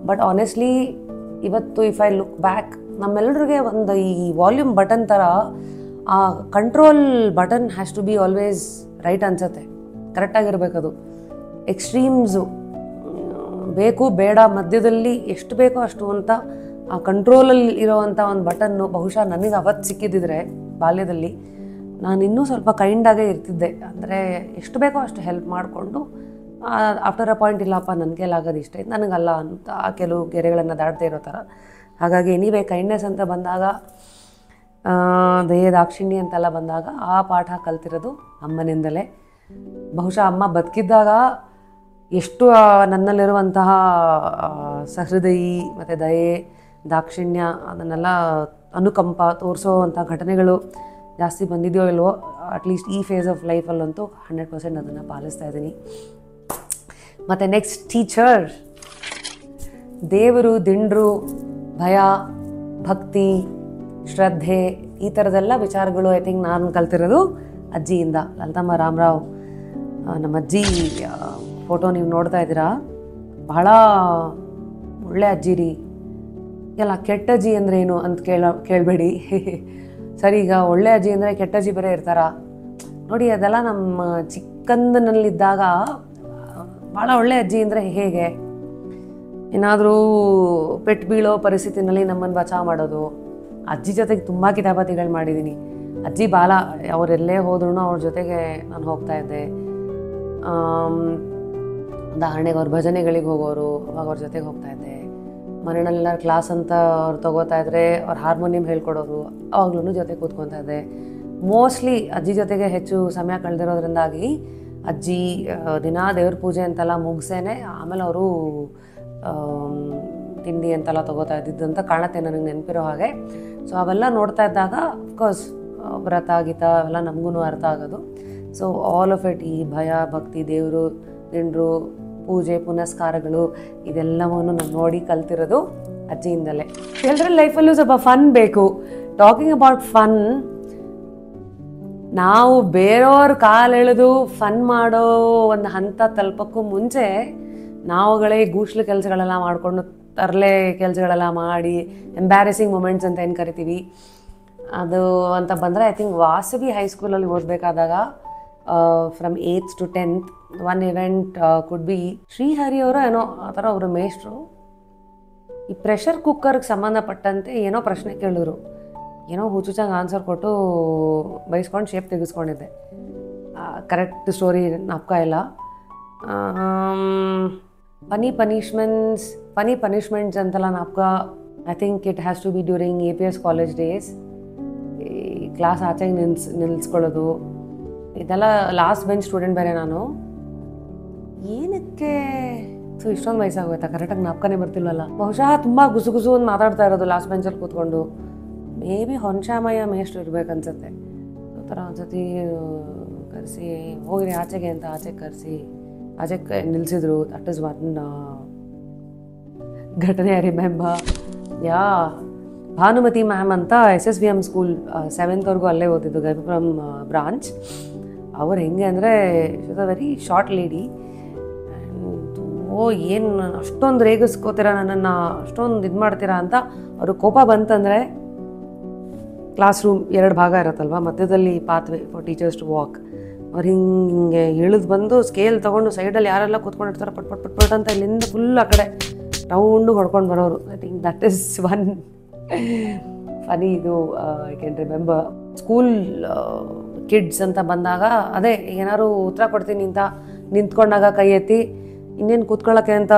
But honestly ಇವತ್ತು ಇಫ್ ಐ ಲುಕ್ ಬ್ಯಾಕ್, ನಮ್ಮೆಲ್ಲರಿಗೆ ಒಂದು ಈ ವಾಲ್ಯೂಮ್ ಬಟನ್ ಥರ ಆ control button has to be always right ಅನ್ಸುತ್ತೆ, ಕರೆಕ್ಟಾಗಿರ್ಬೇಕದು. ಎಕ್ಸ್ಟ್ರೀಮ್ಸು ಬೇಕು ಬೇಡ ಮಧ್ಯದಲ್ಲಿ ಎಷ್ಟು ಬೇಕೋ ಅಷ್ಟು ಅಂತ ಆ ಕಂಟ್ರೋಲಲ್ಲಿ ಇರೋವಂಥ ಒಂದು ಬಟನ್ನು ಬಹುಶಃ ನನಗೆ ಅವತ್ತು ಸಿಕ್ಕಿದ್ದಿದ್ರೆ ಬಾಲ್ಯದಲ್ಲಿ ನಾನು ಇನ್ನೂ ಸ್ವಲ್ಪ ಕೈಂಡಾಗೇ ಇರ್ತಿದ್ದೆ. ಅಂದರೆ ಎಷ್ಟು ಬೇಕೋ ಅಷ್ಟು ಹೆಲ್ಪ್ ಮಾಡಿಕೊಂಡು ಆಫ್ಟರ್ ಅ ಪಾಯಿಂಟ್ ಇಲ್ಲಪ್ಪ ನನ್ನ ಕೈಲಾಗೋದು ಇಷ್ಟ ಐತೆ ನನಗಲ್ಲ ಅಂತ ಆ ಕೆಲವು ಗೆರೆಗಳನ್ನು ದಾಟದೇ ಇರೋ ಥರ. ಹಾಗಾಗಿ ಎನಿವೇ ಕೈಂಡ್ನೆಸ್ ಅಂತ ಬಂದಾಗ, ದಯೆ ದಾಕ್ಷಿಣ್ಯ ಅಂತೆಲ್ಲ ಬಂದಾಗ ಆ ಪಾಠ ಕಲ್ತಿರೋದು ಅಮ್ಮನಿಂದಲೇ. ಬಹುಶಃ ಅಮ್ಮ ಬದುಕಿದ್ದಾಗ ಎಷ್ಟು ನನ್ನಲ್ಲಿರುವಂತಹ ಸಹೃದಯಿ ಮತ್ತು ದಯೆ ದಾಕ್ಷಿಣ್ಯ ಅದನ್ನೆಲ್ಲ ಅನುಕಂಪ ತೋರಿಸೋವಂಥ ಘಟನೆಗಳು ಜಾಸ್ತಿ ಬಂದಿದೆಯೋ ಇಲ್ವೋ, ಅಟ್ಲೀಸ್ಟ್ ಈ ಫೇಸ್ ಆಫ್ ಲೈಫಲ್ಲಂತೂ 100% ಅದನ್ನು ಪಾಲಿಸ್ತಾ ಇದ್ದೀನಿ. ಮತ್ತು ನೆಕ್ಸ್ಟ್ ಟೀಚರ್, ದೇವರು, ದಿಂಡ್ರು, ಭಯ, ಭಕ್ತಿ, ಶ್ರದ್ಧೆ, ಈ ಥರದೆಲ್ಲ ವಿಚಾರಗಳು ಐ ಥಿಂಕ್ ನಾನು ಕಲ್ತಿರೋದು ಅಜ್ಜಿಯಿಂದ. ಲಲಿತಮ್ಮ ರಾಮರಾವ್ ನಮ್ಮ ಅಜ್ಜಿ ಫೋಟೋ ನೀವು ನೋಡ್ತಾ ಇದ್ದೀರಾ, ಬಹಳ ಒಳ್ಳೆ ಅಜ್ಜಿ ರೀ. ಎಲ್ಲ ಕೆಟ್ಟ ಅಜ್ಜಿ ಅಂದರೆ ಏನು ಅಂತ ಕೇಳಬೇಡಿ ಸರಿ. ಈಗ ಒಳ್ಳೆ ಅಜ್ಜಿ ಅಂದರೆ ಕೆಟ್ಟ ಅಜ್ಜಿ ಬೇರೆ ಇರ್ತಾರ ನೋಡಿ, ಅದೆಲ್ಲ ನಮ್ಮ ಚಿಕ್ಕಂದಿನಲ್ಲಿದ್ದಾಗ ಭಾಳ ಒಳ್ಳೆ ಅಜ್ಜಿ ಅಂದರೆ ಹೇಗೆ, ಏನಾದರೂ ಪೆಟ್ಟು ಬೀಳೋ ಪರಿಸ್ಥಿತಿನಲ್ಲಿ ನಮ್ಮನ್ನು ಬಚಾವ್ ಮಾಡೋದು. ಅಜ್ಜಿ ಜೊತೆಗೆ ತುಂಬ ಕಿತಾಪತಿಗಳು ಮಾಡಿದ್ದೀನಿ. ಅಜ್ಜಿ ಬಾಲ ಅವರೆಲ್ಲೇ ಹೋದ್ರೂ ಅವ್ರ ಜೊತೆಗೆ ನಾನು ಹೋಗ್ತಾಯಿದ್ದೆ. ಉದಾಹರಣೆಗೆ ಅವ್ರ ಭಜನೆಗಳಿಗೆ ಹೋಗೋರು, ಅವಾಗ ಅವ್ರ ಜೊತೆಗೆ ಹೋಗ್ತಾಯಿದ್ದೆ. ಮನೆಯಲ್ಲೆಲ್ಲ ಕ್ಲಾಸ್ ಅಂತ ಅವ್ರು ತೊಗೋತಾ ಇದ್ರೆ ಅವ್ರು ಹಾರ್ಮೋನಿಯಂ ಹೇಳ್ಕೊಡೋರು, ಅವಾಗ್ಲೂ ಜೊತೆ ಕೂತ್ಕೊತಾ ಇದ್ದೆ. ಮೋಸ್ಟ್ಲಿ ಅಜ್ಜಿ ಜೊತೆಗೆ ಹೆಚ್ಚು ಸಮಯ ಕಳೆದಿರೋದ್ರಿಂದಾಗಿ ಅಜ್ಜಿ ದಿನ ದೇವ್ರ ಪೂಜೆ ಅಂತೆಲ್ಲ ಮುಗಿಸೇನೆ ಆಮೇಲೆ ಅವರು ತಿಂಡಿ ಅಂತೆಲ್ಲ ತೊಗೋತಾ ಇದ್ದಿದ್ದು ಅಂತ ಕಾಣುತ್ತೆ ನನಗೆ ನೆನಪಿರೋ ಹಾಗೆ. ಸೊ ಅವೆಲ್ಲ ನೋಡ್ತಾ ಇದ್ದಾಗ ಅಫ್ಕೋರ್ಸ್ ವ್ರತ ಗೀತ ಅವೆಲ್ಲ ನಮಗೂ ಅರ್ಥ ಆಗೋದು. ಸೊ ಆಲ್ ಆಫ್ ಇಟ್, ಈ ಭಯ, ಭಕ್ತಿ, ದೇವರು, ದಿಂಡ್ರು, ಪೂಜೆ ಪುನಸ್ಕಾರಗಳು ಇದೆಲ್ಲವನ್ನು ನಾನು ನೋಡಿ ಕಲ್ತಿರೋದು ಅಜ್ಜಿಯಿಂದಲೇ. ಎಲ್ಲರ ಲೈಫಲ್ಲೂ ಸ್ವಲ್ಪ ಫನ್ ಬೇಕು. ಟಾಕಿಂಗ್ ಅಬೌಟ್ ಫನ್, ನಾವು ಬೇರೆಯವ್ರ ಕಾಲೆಳೆದು ಫನ್ ಮಾಡೋ ಒಂದು ಹಂತ ತಲುಪಕ್ಕೂ ಮುಂಚೆ ನಾವುಗಳೇ ಗೂಸ್ಲು ಕೆಲಸಗಳೆಲ್ಲ ಮಾಡಿಕೊಂಡು ತರಲೆ ಕೆಲಸಗಳೆಲ್ಲ ಮಾಡಿ ಎಂಬ್ಯಾರೆಸಿಂಗ್ ಮೂಮೆಂಟ್ಸ್ ಅಂತ ಏನು ಕರಿತೀವಿ ಅದು ಅಂತ ಬಂದರೆ, ಐ ಥಿಂಕ್ ವಾಸವಿ ಹೈಸ್ಕೂಲಲ್ಲಿ ಓದಬೇಕಾದಾಗ from 8th to 10th one event could be ಶ್ರೀಹರಿಯವರೋ ಏನೋ ಆ ಥರ ಅವರು ಮೇಷ್ಟ್ರು ಈ ಪ್ರೆಷರ್ ಕುಕ್ಕರ್ಗೆ ಸಂಬಂಧಪಟ್ಟಂತೆ ಏನೋ ಪ್ರಶ್ನೆ ಕೇಳಿದ್ರು. ಏನೋ ಹುಚ್ಚುಚ್ಚಾಗಿ ಆನ್ಸರ್ ಕೊಟ್ಟು ಬೈಸ್ಕೊಂಡು ಶೇಪ್ ತೆಗೆಸ್ಕೊಂಡಿದ್ದೆ. ಕರೆಕ್ಟ್ ಸ್ಟೋರಿ ಜ್ಞಾಪಕ ಇಲ್ಲ. ಫನಿ ಪನಿಷ್ಮೆಂಟ್ಸ್ ಅಂತೆಲ್ಲ ಜ್ಞಾಪಕ. I think it has to be during APS college days. ಈ ಕ್ಲಾಸ್ ಆಚೆಗೆ ನಿಲ್ಲಿಸ್ಕೊಳ್ಳೋದು ಇದೆಲ್ಲ. ಲಾಸ್ಟ್ ಬೆಂಚ್ ಸ್ಟೂಡೆಂಟ್ ಬೇರೆ ನಾನು. ಏನಕ್ಕೆ ಇಷ್ಟೊಂದು ವಯಸ್ಸಾಗೋಯ್ತಾ, ಕರೆಕ್ಟಾಗಿ ಜ್ಞಾಪಕನೇ ಬರ್ತಿಲ್ವಲ್ಲ. ಬಹುಶಃ ತುಂಬ ಗುಸು ಅಂತ ಮಾತಾಡ್ತಾ ಇರೋದು ಲಾಸ್ಟ್ ಬೆಂಚಲ್ಲಿ ಕೂತ್ಕೊಂಡು. ಮೇ ಬಿ ಹೊನ್ಶಾಮಯ್ಯ ಮೇಷ್ಟ್ರು ಇರ್ಬೇಕನ್ಸುತ್ತೆ. ಆ ಥರ ಒಂದ್ಸತಿ ಕರೆಸಿ ಹೋಗಿರಿ ಆಚೆಗೆ ಅಂತ ಆಚೆಗೆ ಕರೆಸಿ ಆಚೆಗೆ ನಿಲ್ಲಿಸಿದ್ರು. ದಟ್ ಇಸ್ ಒನ್ ಘಟನೆ ಐ ರಿಮೆಂಬರ್. ಭಾನುಮತಿ ಮ್ಯಾಮ್ ಅಂತ SSVM ಸ್ಕೂಲ್ 7th ಅಲ್ಲೇ ಓದಿದ್ದು, ಗವಿಪುರಂ ಬ್ರಾಂಚ್. ಅವ್ರು ಹೆಂಗೆ ಅಂದರೆ is a very short lady. ಏನು ಅಷ್ಟೊಂದು ರೇಗಿಸ್ಕೋತೀರಾ ನನ್ನನ್ನು, ಅಷ್ಟೊಂದು ಇದು ಮಾಡ್ತೀರಾ ಅಂತ ಅವ್ರಿಗೆ ಕೋಪ ಬಂತಂದರೆ, ಕ್ಲಾಸ್ ರೂಮ್ 2 ಭಾಗ ಇರುತ್ತಲ್ವ, ಮಧ್ಯದಲ್ಲಿ pathway for teachers to walk. ಅವ್ರು ಹಿಂಗೆ ಇಳಿದು ಬಂದು ಸ್ಕೇಲ್ ತೊಗೊಂಡು ಸೈಡಲ್ಲಿ ಯಾರೆಲ್ಲ ಕೂತ್ಕೊಂಡಿರ್ತಾರೆ ಪಟ್ ಪಟ್ ಪಟ್ ಪಟ್ ಅಂತ ಇಲ್ಲಿಂದ ಫುಲ್ ಆ ಕಡೆ ರೌಂಡು ಹೊಡ್ಕೊಂಡು ಬರೋರು. I think that is one funny ಇದು I can remember. School kids ಅಂತ ಬಂದಾಗ ಅದೇ ಏನಾದ್ರು ಉತ್ತರ ಕೊಡ್ತೀನಿ ಅಂತ ನಿಂತ್ಕೊಂಡಾಗ ಕೈ ಎತ್ತಿ ಇನ್ನೇನು ಕೂತ್ಕೊಳ್ಳೋಕ್ಕೆ ಅಂತ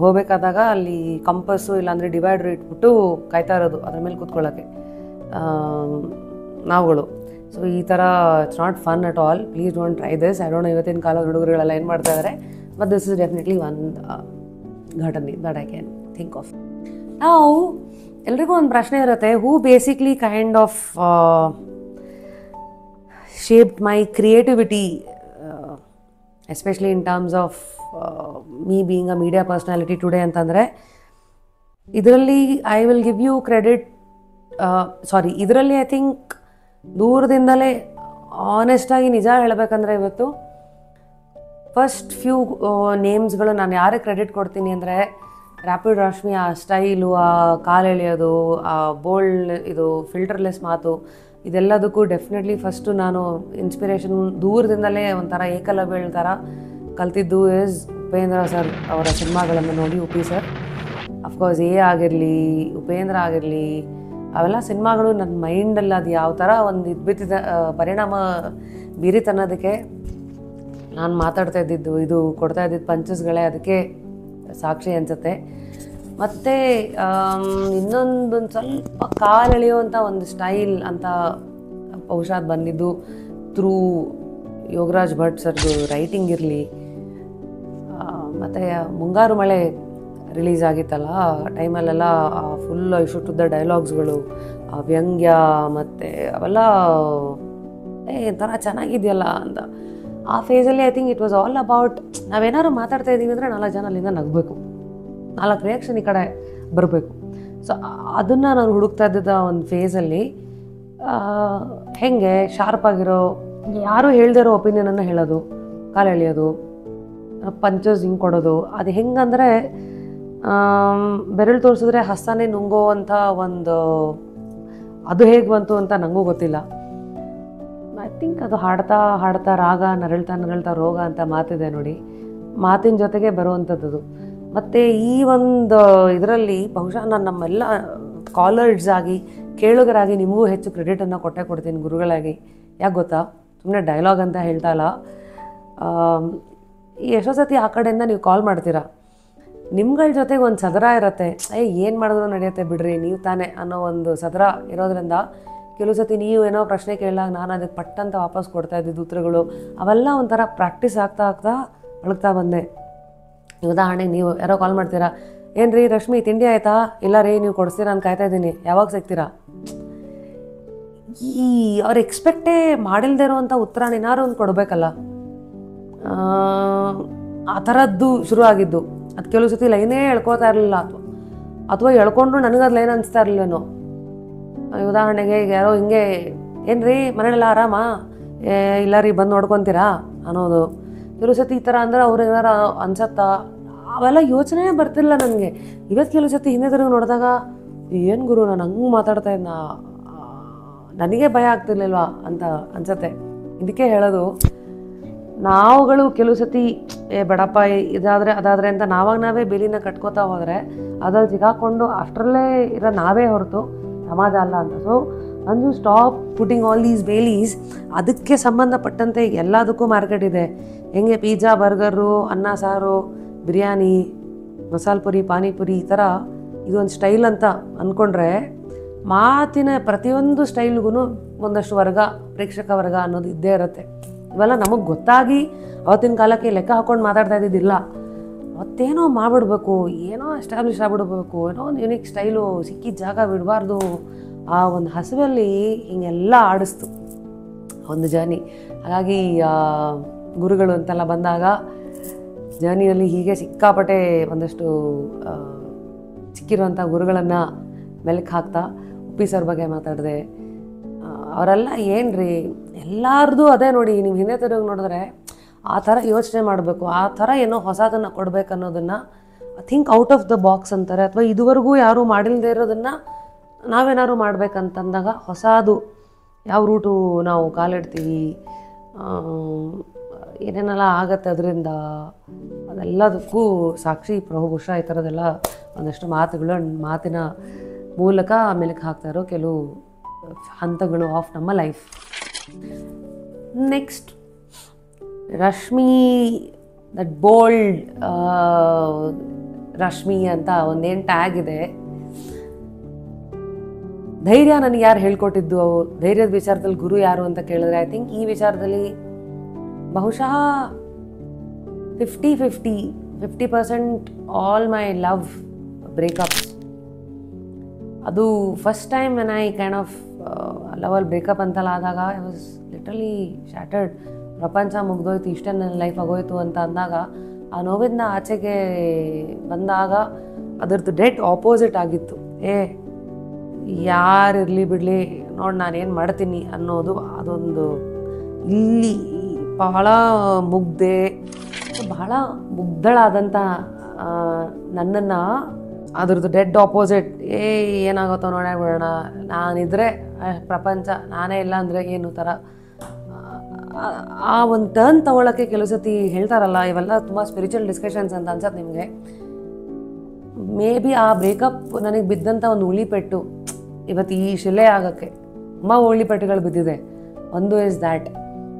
ಹೋಗಬೇಕಾದಾಗ ಅಲ್ಲಿ ಕಂಪಸ್ಸು ಇಲ್ಲಾಂದರೆ ಡಿವೈಡ್ರ್ ಇಟ್ಬಿಟ್ಟು ಕಾಯ್ತಾ ಇರೋದು ಅದ್ರ ಮೇಲೆ ಕೂತ್ಕೊಳ್ಳೋಕ್ಕೆ ನಾವುಗಳು. ಸೊ ಈ ಥರ it's not fun at all. Please don't try this. I don't know ಇವತ್ತಿನ ಕಾಲದ ಹುಡುಗರುಗಳೆಲ್ಲ ಏನು ಮಾಡ್ತಾ ಇದ್ದಾರೆ. But this is definitely one ಘಟನೆ that I can think of. ನಾವು ಎಲ್ರಿಗೂ ಒಂದು ಪ್ರಶ್ನೆ ಇರುತ್ತೆ, who basically kind of shaped my creativity, especially in terms of me being a media personality today ಅಂತಂದರೆ, ಇದರಲ್ಲಿ I will give you credit sorry, ಇದರಲ್ಲಿ ಐ ಥಿಂಕ್ ದೂರದಿಂದಲೇ ಆನೆಸ್ಟಾಗಿ ನಿಜ ಹೇಳಬೇಕಂದ್ರೆ ಇವತ್ತು ಫಸ್ಟ್ ಫ್ಯೂ ನೇಮ್ಸ್ಗಳು ನಾನು ಯಾರಿಗೆ ಕ್ರೆಡಿಟ್ ಕೊಡ್ತೀನಿ ಅಂದರೆ ರ್ಯಾಪಿಡ್ ರಶ್ಮಿ, ಆ ಸ್ಟೈಲು, ಆ ಕಾಲು ಎಳೆಯೋದು, ಆ ಬೋಲ್ಡ್ ಇದು ಫಿಲ್ಟರ್ಲೆಸ್ ಮಾತು, ಇದೆಲ್ಲದಕ್ಕೂ ಡೆಫಿನೆಟ್ಲಿ ಫಸ್ಟು ನಾನು ಇನ್ಸ್ಪಿರೇಷನ್ ದೂರದಿಂದಲೇ ಒಂಥರ ಏಕಲವ್ಯ ಥರ ಕಲ್ತಿದ್ದು ಇಸ್ ಉಪೇಂದ್ರ ಸರ್ ಅವರ ಸಿನಿಮಾಗಳನ್ನು ನೋಡಿ. ಉಪಿ ಸರ್ ಅಫ್ಕೋರ್ಸ್ ಆಗಿರಲಿ, ಉಪೇಂದ್ರ ಆಗಿರಲಿ, ಅವೆಲ್ಲ ಸಿನಿಮಾಗಳು ನನ್ನ ಮೈಂಡಲ್ಲಿ ಅದು ಯಾವ ಥರ ಒಂದು ಇದ್ಬಿಟ್ಟಿದ ಪರಿಣಾಮ ಬೀರಿತು ಅನ್ನೋದಕ್ಕೆ ನಾನು ಮಾತಾಡ್ತಾ ಇದ್ದಿದ್ದು, ಇದು ಕೊಡ್ತಾ ಇದ್ದಿದ್ದು ಪಂಚಸ್ಗಳೇ ಅದಕ್ಕೆ ಸಾಕ್ಷಿ ಅನಿಸುತ್ತೆ. ಮತ್ತು ಇನ್ನೊಂದು ಸ್ವಲ್ಪ ಕಾಲೆಳೆಯುವಂಥ ಒಂದು ಸ್ಟೈಲ್ ಅಂತ ಬಹುಶಃ ಅದು ಬಂದಿದ್ದು ಥ್ರೂ ಯೋಗರಾಜ್ ಭಟ್ ಸರ್ದು ರೈಟಿಂಗ್ ಇರಲಿ, ಮತ್ತು ಮುಂಗಾರು ಮಳೆ ರಿಲೀಸ್ ಆಗಿತ್ತಲ್ಲ ಆ ಟೈಮಲ್ಲೆಲ್ಲ ಫುಲ್ ಇಷ್ಟುದ್ದ ಡೈಲಾಗ್ಸ್ಗಳು, ವ್ಯಂಗ್ಯ ಮತ್ತು ಅವೆಲ್ಲ ಒಂಥರ ಚೆನ್ನಾಗಿದೆಯಲ್ಲ ಅಂತ. ಆ ಫೇಸಲ್ಲಿ I think it was all about ನಾವೇನಾದ್ರು ಮಾತಾಡ್ತಾ ಇದ್ದೀವಿ ಅಂದರೆ 4 ಜನ ಅಲ್ಲಿಂದ ನಗಬೇಕು, 4 ರಿಯಾಕ್ಷನ್ ಈ ಕಡೆ ಬರಬೇಕು. ಸೊ ಅದನ್ನು ನಾನು ಹುಡುಕ್ತಾ ಇದ್ದಿದ್ದ ಒಂದು ಫೇಸಲ್ಲಿ ಹೆಂಗೆ ಶಾರ್ಪಾಗಿರೋ, ಯಾರೂ ಹೇಳ್ದಿರೋ ಒಪಿನಿಯನನ್ನು ಹೇಳೋದು, ಕಾಲು ಎಳೆಯೋದು, ಪಂಚಸ್ ಹಿಂಗೆ ಕೊಡೋದು, ಅದು ಹೆಂಗಂದರೆ ಬೆರಳು ತೋರಿಸಿದ್ರೆ ಹಸ್ತಾನೆ ನುಂಗೋ ಅಂಥ ಒಂದು, ಅದು ಹೇಗೆ ಬಂತು ಅಂತ ನನಗೂ ಗೊತ್ತಿಲ್ಲ. ಐ ಥಿಂಕ್ ಅದು ಹಾಡ್ತಾ ಹಾಡ್ತಾ ರಾಗ, ನರಳ್ತಾ ರೋಗ ಅಂತ ಮಾತಿದೆ ನೋಡಿ, ಮಾತಿನ ಜೊತೆಗೆ ಬರುವಂಥದ್ದು. ಮತ್ತು ಈ ಒಂದು ಇದರಲ್ಲಿ ಬಹುಶಃ ನಾನು ನಮ್ಮೆಲ್ಲ ಕಾಲರ್ಸ್ ಆಗಿ ಕೇಳುಗರಾಗಿ ನಿಮಗೂ ಹೆಚ್ಚು ಕ್ರೆಡಿಟನ್ನು ಕೊಡ್ತೀನಿ ಗುರುಗಳಾಗಿ. ಯಾಕೆ ಗೊತ್ತಾ, ಸುಮ್ಮನೆ ಡೈಲಾಗ್ ಅಂತ ಹೇಳ್ತಾ ಇಲ್ಲ. ಎಷ್ಟೋ ಸತಿ ಆ ಕಡೆಯಿಂದ ನೀವು ಕಾಲ್ ಮಾಡ್ತೀರಾ, ನಿಮ್ಗಳ ಜೊತೆಗೆ ಒಂದು ಸದರ ಇರುತ್ತೆ, ಏನು ಮಾಡಿದ್ರು ನಡೆಯುತ್ತೆ ಬಿಡ್ರಿ ನೀವು ತಾನೇ ಅನ್ನೋ ಒಂದು ಸದರ ಇರೋದ್ರಿಂದ ಕೆಲವು ಸತಿ ನೀವು ಏನೋ ಪ್ರಶ್ನೆ ಕೇಳಿದಾಗ ನಾನು ಅದಕ್ಕೆ ಪಟ್ಟಂತ ವಾಪಸ್ ಕೊಡ್ತಾ ಇದ್ದಿದ್ದು ಉತ್ತರಗಳು ಅವೆಲ್ಲ ಒಂಥರ ಪ್ರಾಕ್ಟೀಸ್ ಆಗ್ತಾ ಅಳಗ್ತಾ ಬಂದೆ. ಉದಾಹರಣೆಗೆ ನೀವು ಯಾರೋ ಕಾಲ್ ಮಾಡ್ತೀರಾ, ಏನು ರೀ ರಶ್ಮಿ ತಿಂಡಿ ಆಯಿತಾ? ಇಲ್ಲ ರೀ ನೀವು ಕೊಡಿಸ್ತೀರಾ ನಾನು ಕಾಯ್ತಾ ಇದ್ದೀನಿ, ಯಾವಾಗ ಸಿಗ್ತೀರಾ? ಈ ಅವ್ರು ಎಕ್ಸ್ಪೆಕ್ಟೇ ಮಾಡಿಲ್ದೇ ಇರೋವಂಥ ಉತ್ತರ ಏನಾದ್ರು ಒಂದು ಕೊಡಬೇಕಲ್ಲ, ಆ ಥರದ್ದು ಶುರು ಆಗಿದ್ದು. ಅದು ಕೆಲವು ಸತಿ ಲೈನೇ ಹೇಳ್ಕೊತಾ ಇರಲಿಲ್ಲ, ಅಥವಾ ಹೇಳ್ಕೊಂಡ್ರು ನನಗದು ಲೈನ್ ಅನಿಸ್ತಾ ಇರಲಿಲ್ವೇನೋ. ಉದಾಹರಣೆಗೆ ಈಗ ಯಾರೋ ಹಿಂಗೆ ಏನು ರೀ ಮನೆಯಲ್ಲ ಆರಾಮಾ? ಇಲ್ಲ ರೀ ಬಂದು ನೋಡ್ಕೊತೀರಾ ಅನ್ನೋದು. ಕೆಲವು ಸತಿ ಈ ಥರ ಅಂದರೆ ಅವ್ರು ಏನಾರು ಅನ್ಸತ್ತಾ, ಅವೆಲ್ಲ ಯೋಚನೆ ಬರ್ತಿಲ್ಲ ನನಗೆ. ಇವತ್ತು ಕೆಲವು ಸತಿ ಹಿಂದೆ ತಿರುಗಿ ನೋಡಿದಾಗ ಏನು ಗುರು ನಾನು ಹಂಗೆ ಮಾತಾಡ್ತಾ ಇದ್ನ, ನನಗೆ ಭಯ ಆಗ್ತಿರ್ಲಿಲ್ವಾ ಅಂತ ಅನ್ಸತ್ತೆ. ಇದಕ್ಕೆ ಹೇಳೋದು, ನಾವುಗಳು ಕೆಲವು ಸತಿ ಬೇಡಪ್ಪ ಅದಾದರೆ ಅಂತ ನಾವೇ ಬೇಲಿನ ಕಟ್ಕೋತಾ ಹೋದರೆ ಅದ್ರಲ್ಲಿ ಸಿಗಾಕೊಂಡು ಅಷ್ಟರಲ್ಲೇ ಇರೋ ನಾವೇ ಹೊರತು ಸಮಾಜ ಅಲ್ಲ ಅಂತ. ಸೊ ಅಂದು ಸ್ಟಾಪ್ ಪುಟ್ಟಿಂಗ್ ಆಲ್ ದೀಸ್ ಬೇಲೀಸ್. ಅದಕ್ಕೆ ಸಂಬಂಧಪಟ್ಟಂತೆ ಎಲ್ಲದಕ್ಕೂ ಮಾರ್ಕೆಟ್ ಇದೆ. ಹೆಂಗೆ ಪಿಜ್ಜಾ, ಬರ್ಗರು, ಅನ್ನ ಸಾರು, ಬಿರಿಯಾನಿ, ಮಸಾಲೆ ಪುರಿ, ಪಾನಿಪುರಿ, ಈ ಥರ ಇದೊಂದು ಸ್ಟೈಲ್ ಅಂತ ಅಂದ್ಕೊಂಡ್ರೆ ಮಾತಿನ ಪ್ರತಿಯೊಂದು ಸ್ಟೈಲ್ಗೂ ಒಂದಷ್ಟು ವರ್ಗ, ಪ್ರೇಕ್ಷಕ ವರ್ಗ ಅನ್ನೋದು ಇದ್ದೇ ಇರುತ್ತೆ. ಇವೆಲ್ಲ ನಮಗೆ ಗೊತ್ತಾಗಿ ಅವತ್ತಿನ ಕಾಲಕ್ಕೆ ಲೆಕ್ಕ ಹಾಕ್ಕೊಂಡು ಮಾತಾಡ್ತಾ ಇದ್ದಿದ್ದಿಲ್ಲ. ಅವತ್ತೇನೋ ಮಾಡಿಬಿಡ್ಬೇಕು, ಏನೋ ಎಸ್ಟಾಬ್ಲಿಷ್ ಆಗಿಬಿಡ್ಬೇಕು, ಏನೋ ಒಂದು ಯುನಿಕ್ ಸ್ಟೈಲು, ಸಿಕ್ಕಿದ ಜಾಗ ಬಿಡಬಾರ್ದು, ಆ ಒಂದು ಹಸುವಲ್ಲಿ ಹಿಂಗೆಲ್ಲ ಆಡಿಸ್ತು ಒಂದು ಜರ್ನಿ. ಹಾಗಾಗಿ ಗುರುಗಳು ಅಂತೆಲ್ಲ ಬಂದಾಗ ಜರ್ನಿಯಲ್ಲಿ ಹೀಗೆ ಸಿಕ್ಕಾಪಟ್ಟೆ ಒಂದಷ್ಟು ಸಿಕ್ಕಿರುವಂಥ ಗುರುಗಳನ್ನು ಮೆಲುಕು ಹಾಕ್ತಾ ಉಪ್ಪಿ ಸರ್ ಬಗ್ಗೆ ಮಾತಾಡಿದೆ. ಅವರೆಲ್ಲ ಏನು ರೀ ಎಲ್ಲರದು ಅದೇ ನೋಡಿ, ನೀವು ಹಿಂದೆ ತಿರುಗಿ ನೋಡಿದ್ರೆ ಆ ಥರ ಯೋಚನೆ ಮಾಡಬೇಕು, ಆ ಥರ ಏನೋ ಹೊಸದನ್ನು ಕೊಡಬೇಕು ಅನ್ನೋದನ್ನು think out of the box ಅಂತಾರೆ. ಅಥವಾ ಇದುವರೆಗೂ ಯಾರೂ ಮಾಡಿಲ್ಲದೆ ಇರೋದನ್ನು ನಾವೇನಾದ್ರು ಮಾಡ್ಬೇಕಂತಂದಾಗ ಹೊಸದು ಯಾವ ರೂಟು ನಾವು ಕಾಲಿಡ್ತೀವಿ, ಏನೇನೆಲ್ಲ ಆಗತ್ತೆ ಅದರಿಂದ, ಅದೆಲ್ಲದಕ್ಕೂ ಸಾಕ್ಷಿ ಪ್ರಭುಭೂಷ ಈ ಥರದ್ದೆಲ್ಲ ಒಂದಷ್ಟು ಮಾತಿನ ಮೂಲಕ ಮೆಲುಕು ಹಾಕ್ತಾ ಇರೋ ಕೆಲವು ಹಂತಗಳು ಆಫ್ ನಮ್ಮ life. Next Rashmi, that bold Rashmi ಅಂತ ಒಂದೇನು ಟ್ಯಾಗ್ ಇದೆ. ಧೈರ್ಯ ನನಗೆ ಯಾರು ಹೇಳ್ಕೊಟ್ಟಿದ್ದು, ಧೈರ್ಯದ ವಿಚಾರದಲ್ಲಿ ಗುರು ಯಾರು ಅಂತ ಕೇಳಿದ್ರೆ ಐ ಥಿಂಕ್ ಈ ವಿಚಾರದಲ್ಲಿ ಬಹುಶಃ 50% ಆಲ್ ಮೈ ಲವ್ ಬ್ರೇಕಪ್ಸ್. ಅದು first time when I kind of ಲವಲ್ಲಿ ಬ್ರೇಕಪ್ ಅಂತೆಲ್ಲ ಆದಾಗ ಐ ವಾಸ್ ಲಿಟ್ರಲಿ ಶಾಟರ್ಡ್. ಪ್ರಪಂಚ ಮುಗ್ದೋಯ್ತು, ಇಷ್ಟೇ ನನ್ನ ಲೈಫ್ ಆಗೋಯ್ತು ಅಂತ ಅಂದಾಗ ಆ ನೋವಿಂದ ಆಚೆಗೆ ಬಂದಾಗ ಅದರದ್ದು ಡೆಡ್ ಆಪೋಸಿಟ್ ಆಗಿತ್ತು. ಯಾರಿರಲಿ ಬಿಡಲಿ ನೋಡಿ ನಾನೇನು ಮಾಡ್ತೀನಿ ಅನ್ನೋದು ಅದೊಂದು ಇಲ್ಲಿ ಬಹಳ ಮುಗ್ಧೆ, ಬಹಳ ಮುಗ್ಧಳಾದಂಥ ನನ್ನನ್ನು ಅದ್ರದ್ದು ಡೆಡ್ ಆಪೋಸಿಟ್ ಏನಾಗುತ್ತೋ ನೋಡೇ ಬಿಡೋಣ, ನಾನಿದ್ರೆ ಪ್ರಪಂಚ, ನಾನೇ ಇಲ್ಲ ಅಂದರೆ ಏನು ಥರ ಆ ಒಂದು ಟರ್ನ್ ತೊಗೊಳಕ್ಕೆ ಕೆಲವು ಸತಿ ಹೇಳ್ತಾರಲ್ಲ, ಇವೆಲ್ಲ ತುಂಬ ಸ್ಪಿರಿಚುವಲ್ ಡಿಸ್ಕಷನ್ಸ್ ಅಂತ ಅನ್ಸತ್ತೆ ನಿಮಗೆ. ಮೇ ಬಿ ಆ ಬ್ರೇಕಪ್ ನನಗೆ ಬಿದ್ದಂಥ ಒಂದು ಉಳಿಪೆಟ್ಟು ಇವತ್ತು ಈ ಶಿಲೆ ಆಗೋಕ್ಕೆ ತುಂಬ ಉಳಿಪೆಟ್ಟುಗಳು ಬಿದ್ದಿದೆ. ಒಂದು ಇಸ್ ದ್ಯಾಟ್.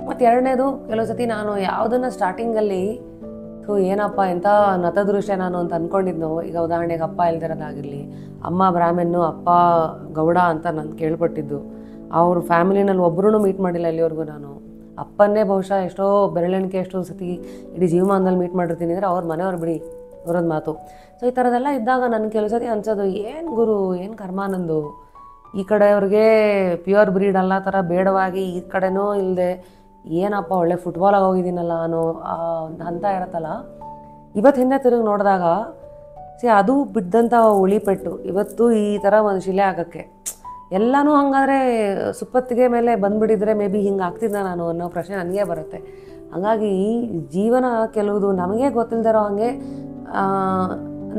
ಮತ್ತು ಎರಡನೇದು, ಕೆಲವು ಸತಿ ನಾನು ಯಾವುದನ್ನು ಸ್ಟಾರ್ಟಿಂಗಲ್ಲಿ ಏನಪ್ಪ ಎಂಥ ನತದೃಶ್ಯ ನಾನು ಅಂತ ಅಂದ್ಕೊಂಡಿದ್ನೋ, ಈಗ ಉದಾಹರಣೆಗೆ ಅಪ್ಪ ಇಲ್ದಿರೋದಾಗಿರಲಿ, ಅಮ್ಮ ಬ್ರಾಹ್ಮಣ್ಣು ಅಪ್ಪ ಗೌಡ ಅಂತ ನಾನು ಕೇಳ್ಪಟ್ಟಿದ್ದು, ಅವ್ರ ಫ್ಯಾಮಿಲಿನಲ್ಲಿ ಒಬ್ಬರೂ ಮೀಟ್ ಮಾಡಿಲ್ಲ ಇಲ್ಲಿವರೆಗೂ. ನಾನು ಅಪ್ಪನ್ನೇ ಬಹುಶಃ ಎಷ್ಟೋ ಬೆರಳೆಣಿಕೆ ಎಷ್ಟೋ ಸತಿ ಇಡೀ ಜೀವಮಾನದಲ್ಲಿ ಮೀಟ್ ಮಾಡಿರ್ತೀನಿ ಅಂದರೆ ಅವ್ರ ಮನೆಯವ್ರು ಬಿಡಿ, ಅವ್ರದ್ದು ಮಾತು. ಸೊ ಈ ಥರದ್ದೆಲ್ಲ ಇದ್ದಾಗ ನನಗೆ ಕೆಲವು ಸತಿ ಅನ್ಸೋದು, ಏನು ಗುರು, ಏನು ಕರ್ಮ ನಂದು, ಈ ಕಡೆಯವ್ರಿಗೆ ಪ್ಯೂರ್ ಬ್ರೀಡ್ ಅಲ್ಲ ಥರ ಬೇಡವಾಗಿ, ಈ ಕಡೆನೂ ಇಲ್ಲದೆ ಏನಪ್ಪ ಒಳ್ಳೆ ಫುಟ್ಬಾಲಾಗಿ ಹೋಗಿದ್ದೀನಲ್ಲ ಅನ್ನೋ ಹಂತ ಇರತ್ತಲ್ಲ. ಇವತ್ತು ಹಿಂದೆ ತಿರುಗಿ ನೋಡಿದಾಗ ಅದು ಬಿದ್ದಂಥ ಉಳಿಪೆಟ್ಟು ಇವತ್ತು ಈ ಥರ ಒಂದು ಶಿಲೆ ಆಗೋಕ್ಕೆ. ಎಲ್ಲನೂ ಹಂಗಾದರೆ ಸುಪ್ಪತ್ತಿಗೆ ಮೇಲೆ ಬಂದುಬಿಟ್ಟಿದ್ರೆ ಮೇ ಬಿ ಹಿಂಗೆ ಆಗ್ತಿದ್ದ ನಾನು ಅನ್ನೋ ಪ್ರಶ್ನೆ ನನಗೇ ಬರುತ್ತೆ. ಹಾಗಾಗಿ ಜೀವನ ಕೆಲವುದು ನಮಗೆ ಗೊತ್ತಿಲ್ಲದಿರೋ ಹಾಗೆ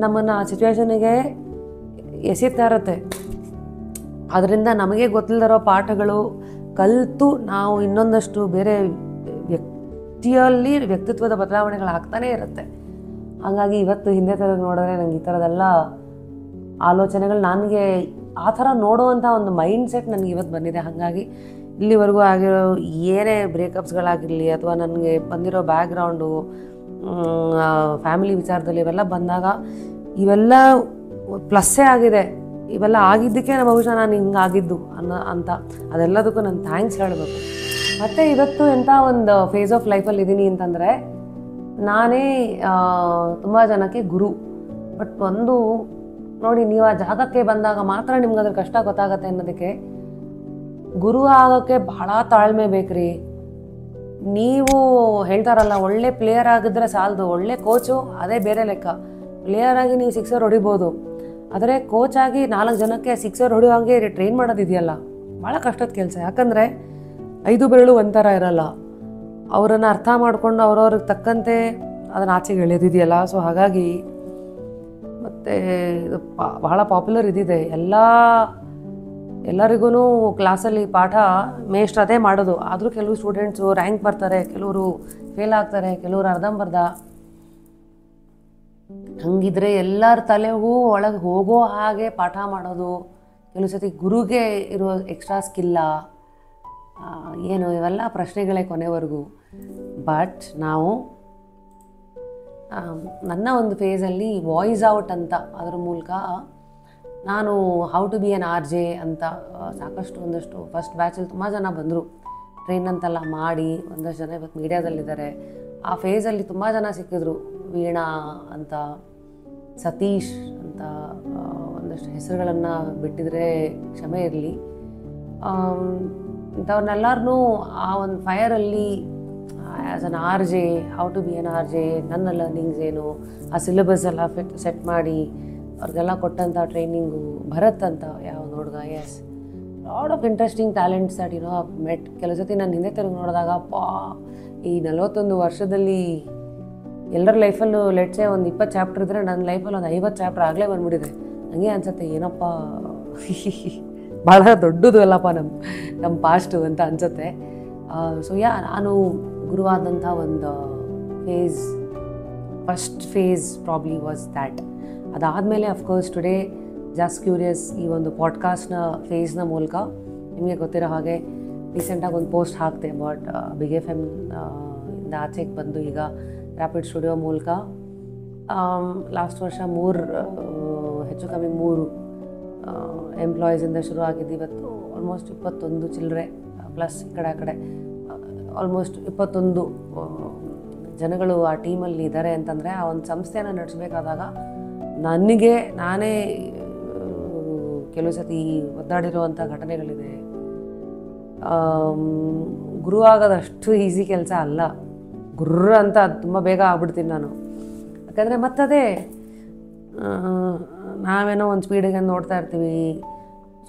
ನಮ್ಮನ್ನು ಆ ಸಿಚುವೇಶನಿಗೆ ಎಸೀತಾ ಇರುತ್ತೆ. ಅದರಿಂದ ನಮಗೆ ಗೊತ್ತಿಲ್ಲದಿರೋ ಪಾಠಗಳು ಕಲಿತು ನಾವು ಇನ್ನೊಂದಷ್ಟು ಬೇರೆ ವ್ಯಕ್ತಿತ್ವದ ಬದಲಾವಣೆಗಳಾಗ್ತಾನೇ ಇರುತ್ತೆ. ಹಾಗಾಗಿ ಇವತ್ತು ಹಿಂದೆ ತಿರುಗಿ ನೋಡಿದ್ರೆ ನನಗೆ ಈ ಥರದೆಲ್ಲ ಆಲೋಚನೆಗಳು, ನನಗೆ ಆ ಥರ ನೋಡುವಂಥ ಒಂದು ಮೈಂಡ್ ಸೆಟ್ ನನಗೆ ಇವತ್ತು ಬಂದಿದೆ. ಹಾಗಾಗಿ ಇಲ್ಲಿವರೆಗೂ ಆಗಿರೋ ಏನೇ ಬ್ರೇಕಪ್ಸ್ಗಳಾಗಿರಲಿ ಅಥವಾ ನನಗೆ ಬಂದಿರೋ ಬ್ಯಾಕ್ಗ್ರೌಂಡು, ಫ್ಯಾಮಿಲಿ ವಿಚಾರದಲ್ಲಿ ಇವೆಲ್ಲ ಬಂದಾಗ ಇವೆಲ್ಲ ಪ್ಲಸ್ಸೇ ಆಗಿದೆ. ಇವೆಲ್ಲ ಆಗಿದ್ದಕ್ಕೆ ಬಹುಶಃ ನಾನು ಹಿಂಗಾಗಿದ್ದು ಅಂತ ಅದೆಲ್ಲದಕ್ಕೂ ನಾನು ಥ್ಯಾಂಕ್ಸ್ ಹೇಳಬೇಕು. ಮತ್ತು ಇವತ್ತು ಎಂಥ ಒಂದು ಫೇಸ್ ಆಫ್ ಲೈಫಲ್ಲಿ ಇದ್ದೀನಿ ಅಂತಂದರೆ, ನಾನೇ ತುಂಬ ಜನಕ್ಕೆ ಗುರು. ಬಟ್ ಒಂದು ನೋಡಿ, ನೀವು ಆ ಜಾಗಕ್ಕೆ ಬಂದಾಗ ಮಾತ್ರ ನಿಮ್ಗೆ ಅದ್ರ ಕಷ್ಟ ಗೊತ್ತಾಗತ್ತೆ ಅನ್ನೋದಕ್ಕೆ. ಗುರು ಆಗೋಕ್ಕೆ ಬಹಳ ತಾಳ್ಮೆ ಬೇಕ್ರಿ. ನೀವು ಹೇಳ್ತಾರಲ್ಲ, ಒಳ್ಳೆ ಪ್ಲೇಯರ್ ಆಗಿದ್ರೆ ಸಾಲದು, ಒಳ್ಳೆ ಕೋಚು ಅದೇ ಬೇರೆ ಲೆಕ್ಕ. ಪ್ಲೇಯರ್ ಆಗಿ ನೀವು ಸಿಕ್ಸರ್ ಹೊಡಿಬೋದು, ಆದರೆ ಕೋಚ್ ಆಗಿ 4 ಜನಕ್ಕೆ ಸಿಕ್ಸರ್ ಹೊಡೆಯೋ ಹಾಗೆ ಟ್ರೈನ್ ಮಾಡೋದಿದೆಯಲ್ಲ, ಭಾಳ ಕಷ್ಟದ ಕೆಲಸ. ಯಾಕಂದರೆ 5 ಬೆರಳು ಒಂಥರ ಇರಲ್ಲ. ಅವರನ್ನು ಅರ್ಥ ಮಾಡಿಕೊಂಡು ಅವ್ರವ್ರಿಗೆ ತಕ್ಕಂತೆ ಅದನ್ನು ಆಚೆಗೆ ಎಳೆದಿದೆಯಲ್ಲ. ಸೊ ಹಾಗಾಗಿ ಮತ್ತು ಇದು ಬಹಳ ಪಾಪ್ಯುಲರ್ ಇದಿದೆ. ಎಲ್ಲರಿಗೂ ಕ್ಲಾಸಲ್ಲಿ ಪಾಠ ಮೇಷ್ಟ್ರು ಅದೇ ಮಾಡೋದು. ಆದರೂ ಕೆಲವು ಸ್ಟೂಡೆಂಟ್ಸು ರ್ಯಾಂಕ್ ಬರ್ತಾರೆ, ಕೆಲವರು ಫೇಲ್ ಆಗ್ತಾರೆ, ಕೆಲವರು ಅರ್ಧಂಬರ್ಧ. ಹಂಗಿದ್ರೆ ಎಲ್ಲರ ತಲೆಗೂ ಒಳಗೆ ಹೋಗೋ ಹಾಗೆ ಪಾಠ ಮಾಡೋದು ಕೆಲವು ಸತಿ ಗುರುಗೆ ಇರೋ ಎಕ್ಸ್ಟ್ರಾ ಸ್ಕಿಲ್ಲ ಏನು, ಇವೆಲ್ಲ ಪ್ರಶ್ನೆಗಳೇ ಕೊನೆವರೆಗೂ. ಬಟ್ ನಾವು ನನ್ನ ಒಂದು ಫೇಸಲ್ಲಿ ವಾಯ್ಸ್ ಔಟ್ ಅಂತ ಅದರ ಮೂಲಕ ನಾನು how to be an RJ ಅಂತ ಸಾಕಷ್ಟು ಒಂದಷ್ಟು ಫಸ್ಟ್ ಬ್ಯಾಚಲ್ಲಿ ತುಂಬ ಜನ ಬಂದರು. ಟ್ರೈನ್ ಅಂತೆಲ್ಲ ಮಾಡಿ ಒಂದಷ್ಟು ಜನ ಇವತ್ತು ಮೀಡಿಯಾದಲ್ಲಿದ್ದಾರೆ. ಆ ಫೇಸಲ್ಲಿ ತುಂಬ ಜನ ಸಿಕ್ಕಿದ್ರು. ವೀಣಾ ಅಂತ, ಸತೀಶ್ ಅಂತ, ಒಂದಷ್ಟು ಹೆಸರುಗಳನ್ನು ಬಿಟ್ಟಿದ್ರೆ ಕ್ಷಮೆ ಇರಲಿ. ಇಂಥವ್ರನ್ನೆಲ್ಲರನ್ನೂ ಆ ಒಂದು ಫೈರಲ್ಲಿ as an RJ, how to be an RJ, ನನ್ನ ಲರ್ನಿಂಗ್ಸ್ ಏನು, ಆ ಸಿಲೆಬಸ್ ಎಲ್ಲ ಸೆಟ್ ಮಾಡಿ ಅವ್ರಿಗೆಲ್ಲ ಕೊಟ್ಟಂಥ ಟ್ರೈನಿಂಗು. ಭರತ್ ಅಂತ ಯಾವ ಹುಡುಗ, yes, lot of interesting talents that met. ಕೆಲವು ಸತಿ ನಾನು ಹಿಂದೆ ತಿರುಗಿ ನೋಡಿದಾಗ ಈ 41 ವರ್ಷದಲ್ಲಿ ಎಲ್ಲರ ಲೈಫಲ್ಲೂ ಲೆಟ್ಸೆ ಒಂದು 20 ಚಾಪ್ಟರ್ ಇದ್ದರೆ ನನ್ನ ಲೈಫಲ್ಲಿ ಒಂದು 50 ಚಾಪ್ಟರ್ ಆಗಲೇ ಬಂದ್ಬಿಟ್ಟಿದೆ. ನನಗೆ ಅನ್ಸುತ್ತೆ, ಏನಪ್ಪ ಭಾಳ ದೊಡ್ಡದು ಅಲ್ಲಪ್ಪ ನಮ್ಮ ಪಾಸ್ಟು ಅಂತ ಅನಿಸುತ್ತೆ. ಸೊ ನಾನು ಗುರುವಾದಂಥ ಒಂದು first phase probably was that. ಅದಾದಮೇಲೆ ಅಫ್ಕೋರ್ಸ್ ಟುಡೇ ಜಸ್ಟ್ ಕ್ಯೂರಿಯಸ್ ಈ ಒಂದು ಪಾಡ್ಕಾಸ್ಟ್ನ ಫೇಸ್ನ ಮೂಲಕ ನಿಮಗೆ ಗೊತ್ತಿರೋ ಹಾಗೆ ರೀಸೆಂಟಾಗಿ ಒಂದು ಪೋಸ್ಟ್ ಹಾಕ್ತೆ ಬಟ್ ಬಿಗ್ FM ಇಂದ ಆಚೆಗೆ ಬಂದು ಈಗ ರ್ಯಾಪಿಡ್ ಸ್ಟುಡಿಯೋ ಮೂಲಕ ಲಾಸ್ಟ್ ವರ್ಷ 3 ಹೆಚ್ಚು ಕಮ್ಮಿ 3 ಎಂಪ್ಲಾಯೀಸಿಂದ ಶುರು ಆಗಿದ್ದು ಇವತ್ತು ಆಲ್ಮೋಸ್ಟ್ 21 ಚಿಲ್ಲರೆ ಪ್ಲಸ್ ಈ ಕಡೆ ಆ ಕಡೆ ಆಲ್ಮೋಸ್ಟ್ 21 ಜನಗಳು ಆ ಟೀಮಲ್ಲಿ ಇದ್ದಾರೆ ಅಂತಂದರೆ ಆ ಒಂದು ಸಂಸ್ಥೆಯನ್ನು ನಡೆಸಬೇಕಾದಾಗ ನಾನೇ ಕೆಲವು ಸತಿ ಒದ್ದಾಡಿರುವಂಥ ಘಟನೆಗಳಿದೆ. ಗುರು ಆಗೋದಷ್ಟು ಈಸಿ ಕೆಲಸ ಅಲ್ಲ. ಗುರ್ರ ಅಂತ ಅದು ತುಂಬ ಬೇಗ ಆಗ್ಬಿಡ್ತೀನಿ ನಾನು. ಯಾಕಂದರೆ ಮತ್ತದೇ ನಾವೇನೋ ಒಂದು ಸ್ಪೀಡಿಗೆ ನೋಡ್ತಾ ಇರ್ತೀವಿ.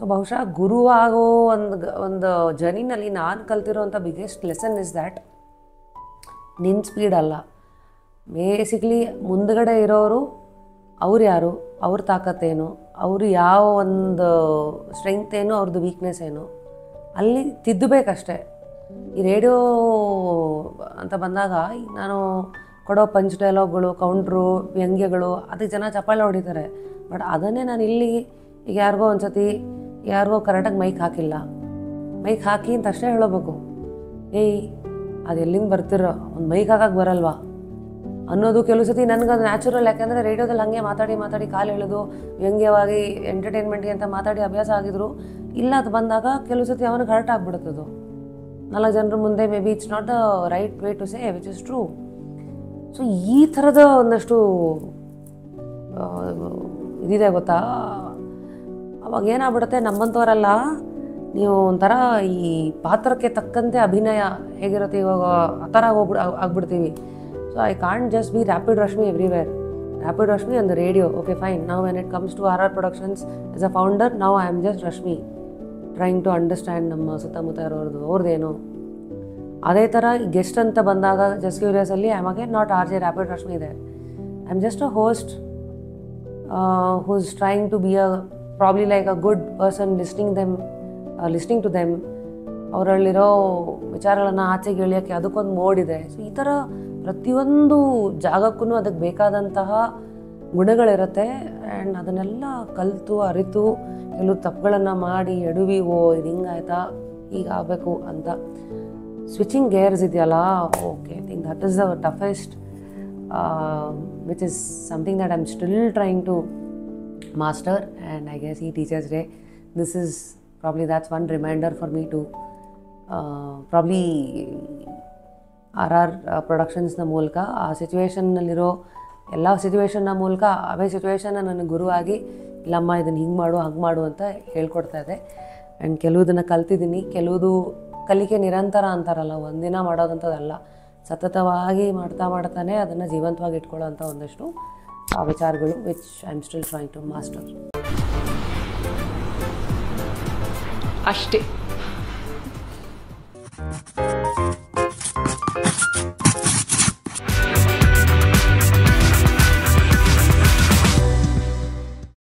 ಸೊ ಬಹುಶಃ ಗುರು ಆಗೋ ಒಂದು ಜರ್ನಿನಲ್ಲಿ ನಾನು ಕಲ್ತಿರೋಂಥ ಬಿಗ್ಗೆಸ್ಟ್ ಲೆಸನ್ ಇಸ್ ದ್ಯಾಟ್ ನಿನ್ನ ಸ್ಪೀಡ್ ಅಲ್ಲ, ಬೇಸಿಕ್ಲಿ ಮುಂದ್ಗಡೆ ಇರೋರು ಅವ್ರು ಯಾರು, ಅವ್ರ ತಾಕತ್ತೇನು, ಅವರು ಯಾವ ಒಂದು ಸ್ಟ್ರೆಂತ್ ಏನು, ಅವ್ರದ್ದು ವೀಕ್ನೆಸ್ ಏನು ಅಲ್ಲಿ ತಿದ್ದಬೇಕಷ್ಟೆ. ಈ ರೇಡಿಯೋ ಅಂತ ಬಂದಾಗ ನಾನು ಕೊಡೋ ಪಂಚ್ ಡೈಲಾಗ್ಗಳು, ಕೌಂಟ್ರು, ವ್ಯಂಗ್ಯಗಳು ಅದಕ್ಕೆ ಜನ ಚಪ್ಪಾಳೆ ಹೊಡಿತಾರೆ. ಬಟ್ ಅದನ್ನೇ ನಾನು ಇಲ್ಲಿ ಈಗ ಯಾರಿಗೋ ಒಂದು ಸತಿ ಯಾರಿಗೋ ಕರೆಕ್ಟಾಗಿ ಮೈಕ್ ಹಾಕಿಲ್ಲ, ಮೈಕ್ ಹಾಕಿ ಅಂತ ಅಷ್ಟೇ ಹೇಳಬೇಕು. ಏಯ್ ಅದು ಎಲ್ಲಿಂದ ಬರ್ತಿರೋ, ಒಂದು ಮೈಕ್ ಹಾಕಕ್ಕೆ ಬರಲ್ವಾ ಅನ್ನೋದು ಕೆಲವು ಸತಿ ನನಗೆ ಅದು ನ್ಯಾಚುರಲ್. ಯಾಕೆಂದರೆ ರೇಡಿಯೋದಲ್ಲಿ ಹಾಗೆ ಮಾತಾಡಿ ಕಾಲು ಎಳೆದು ವ್ಯಂಗ್ಯವಾಗಿ ಎಂಟರ್ಟೈನ್ಮೆಂಟ್ಗೆ ಅಂತ ಮಾತಾಡಿ ಅಭ್ಯಾಸ ಆಗಿದ್ರು. ಇಲ್ಲ ಅದು ಬಂದಾಗ ಕೆಲವು ಸತಿ ಅವನಿಗೆ ಹರ್ಟ್ ಆಗಿಬಿಡುತ್ತದು 4 ಜನರ ಮುಂದೆ. May be it's not a right way to say which is true. So ಈ ಥರದ ಒಂದಷ್ಟು ಇದಿದೆ ಗೊತ್ತಾ. ಅವಾಗ ಏನಾಗ್ಬಿಡುತ್ತೆ, ನಮ್ಮಂಥವರೆಲ್ಲ ನೀವು ಒಂಥರ ಈ ಪಾತ್ರಕ್ಕೆ ತಕ್ಕಂತೆ ಅಭಿನಯ ಹೇಗಿರುತ್ತೆ ಇವಾಗ ಆ ಥರ ಆಗ್ಬಿಡ್ತೀವಿ. So I can't just be rapid Rashmi everywhere. Rapid Rashmi on the radio, okay fine. Now when it comes to RR productions as a founder, now I am just Rashmi trying to understand ನಮ್ಮ ಸುತ್ತಮುತ್ತ ಇರೋರ್ದು ಅವ್ರದ್ದೇನು. ಅದೇ ಥರ ಗೆಸ್ಟ್ ಅಂತ ಬಂದಾಗ just curiously I am again not RJ rapid Rashmi ಇದೆ. I am just a host who is trying to be a probably like a good person listening to them. ಅವರಲ್ಲಿರೋ ವಿಚಾರಗಳನ್ನು ಆಚೆಗೆ ಎಳಿಯೋಕ್ಕೆ ಅದಕ್ಕೊಂದು ಮೋಡ್ ಇದೆ. ಸೊ ಈ ಥರ ಪ್ರತಿಯೊಂದು ಜಾಗಕ್ಕೂ ಅದಕ್ಕೆ ಬೇಕಾದಂತಹ ಗುಣಗಳಿರುತ್ತೆ. ಆ್ಯಂಡ್ ಅದನ್ನೆಲ್ಲ ಕಲಿತು ಅರಿತು ಕೆಲವು ತಪ್ಪುಗಳನ್ನು ಮಾಡಿ ಎಡುವಿ, ಇದು ಹಿಂಗಾಯ್ತಾ ಹೀಗಾಗಬೇಕು ಅಂತ ಸ್ವಿಚಿಂಗ್ ಗೇರ್ಸ್ ಇದೆಯಲ್ಲ, okay I think that is the toughest, which is something that I am still trying to master. And I guess ಈ teachers day this is probably that's one reminder for me to probably RR ಪ್ರೊಡಕ್ಷನ್ಸ್ನ ಮೂಲಕ ಆ ಸಿಚುವೇಷನ್ನಲ್ಲಿರೋ ಎಲ್ಲ ಸಿಚುವೇಷನ್ನ ಮೂಲಕ ಅವೇ ಸಿಚುವೇಷನ್ನ ನನಗೆ ಗುರುವಾಗಿ ಇಲ್ಲಮ್ಮ ಇದನ್ನು ಹಿಂಗೆ ಮಾಡು ಹಂಗೆ ಮಾಡು ಅಂತ ಹೇಳ್ಕೊಡ್ತಾ ಇದೆ. ಆ್ಯಂಡ್ ಕೆಲವುದನ್ನು ಕಲ್ತಿದ್ದೀನಿ. ಕೆಲವುದು ಕಲಿಕೆ ನಿರಂತರ ಅಂತಾರಲ್ಲ, ಒಂದಿನ ಮಾಡೋದಂಥದ್ದಲ್ಲ, ಸತತವಾಗಿ ಮಾಡ್ತಾನೆ ಅದನ್ನು ಜೀವಂತವಾಗಿ ಇಟ್ಕೊಳ್ಳೋ ಅಂಥ ಒಂದಷ್ಟು ವಿಚಾರಗಳು which I am still trying to master. ಅಷ್ಟೇ.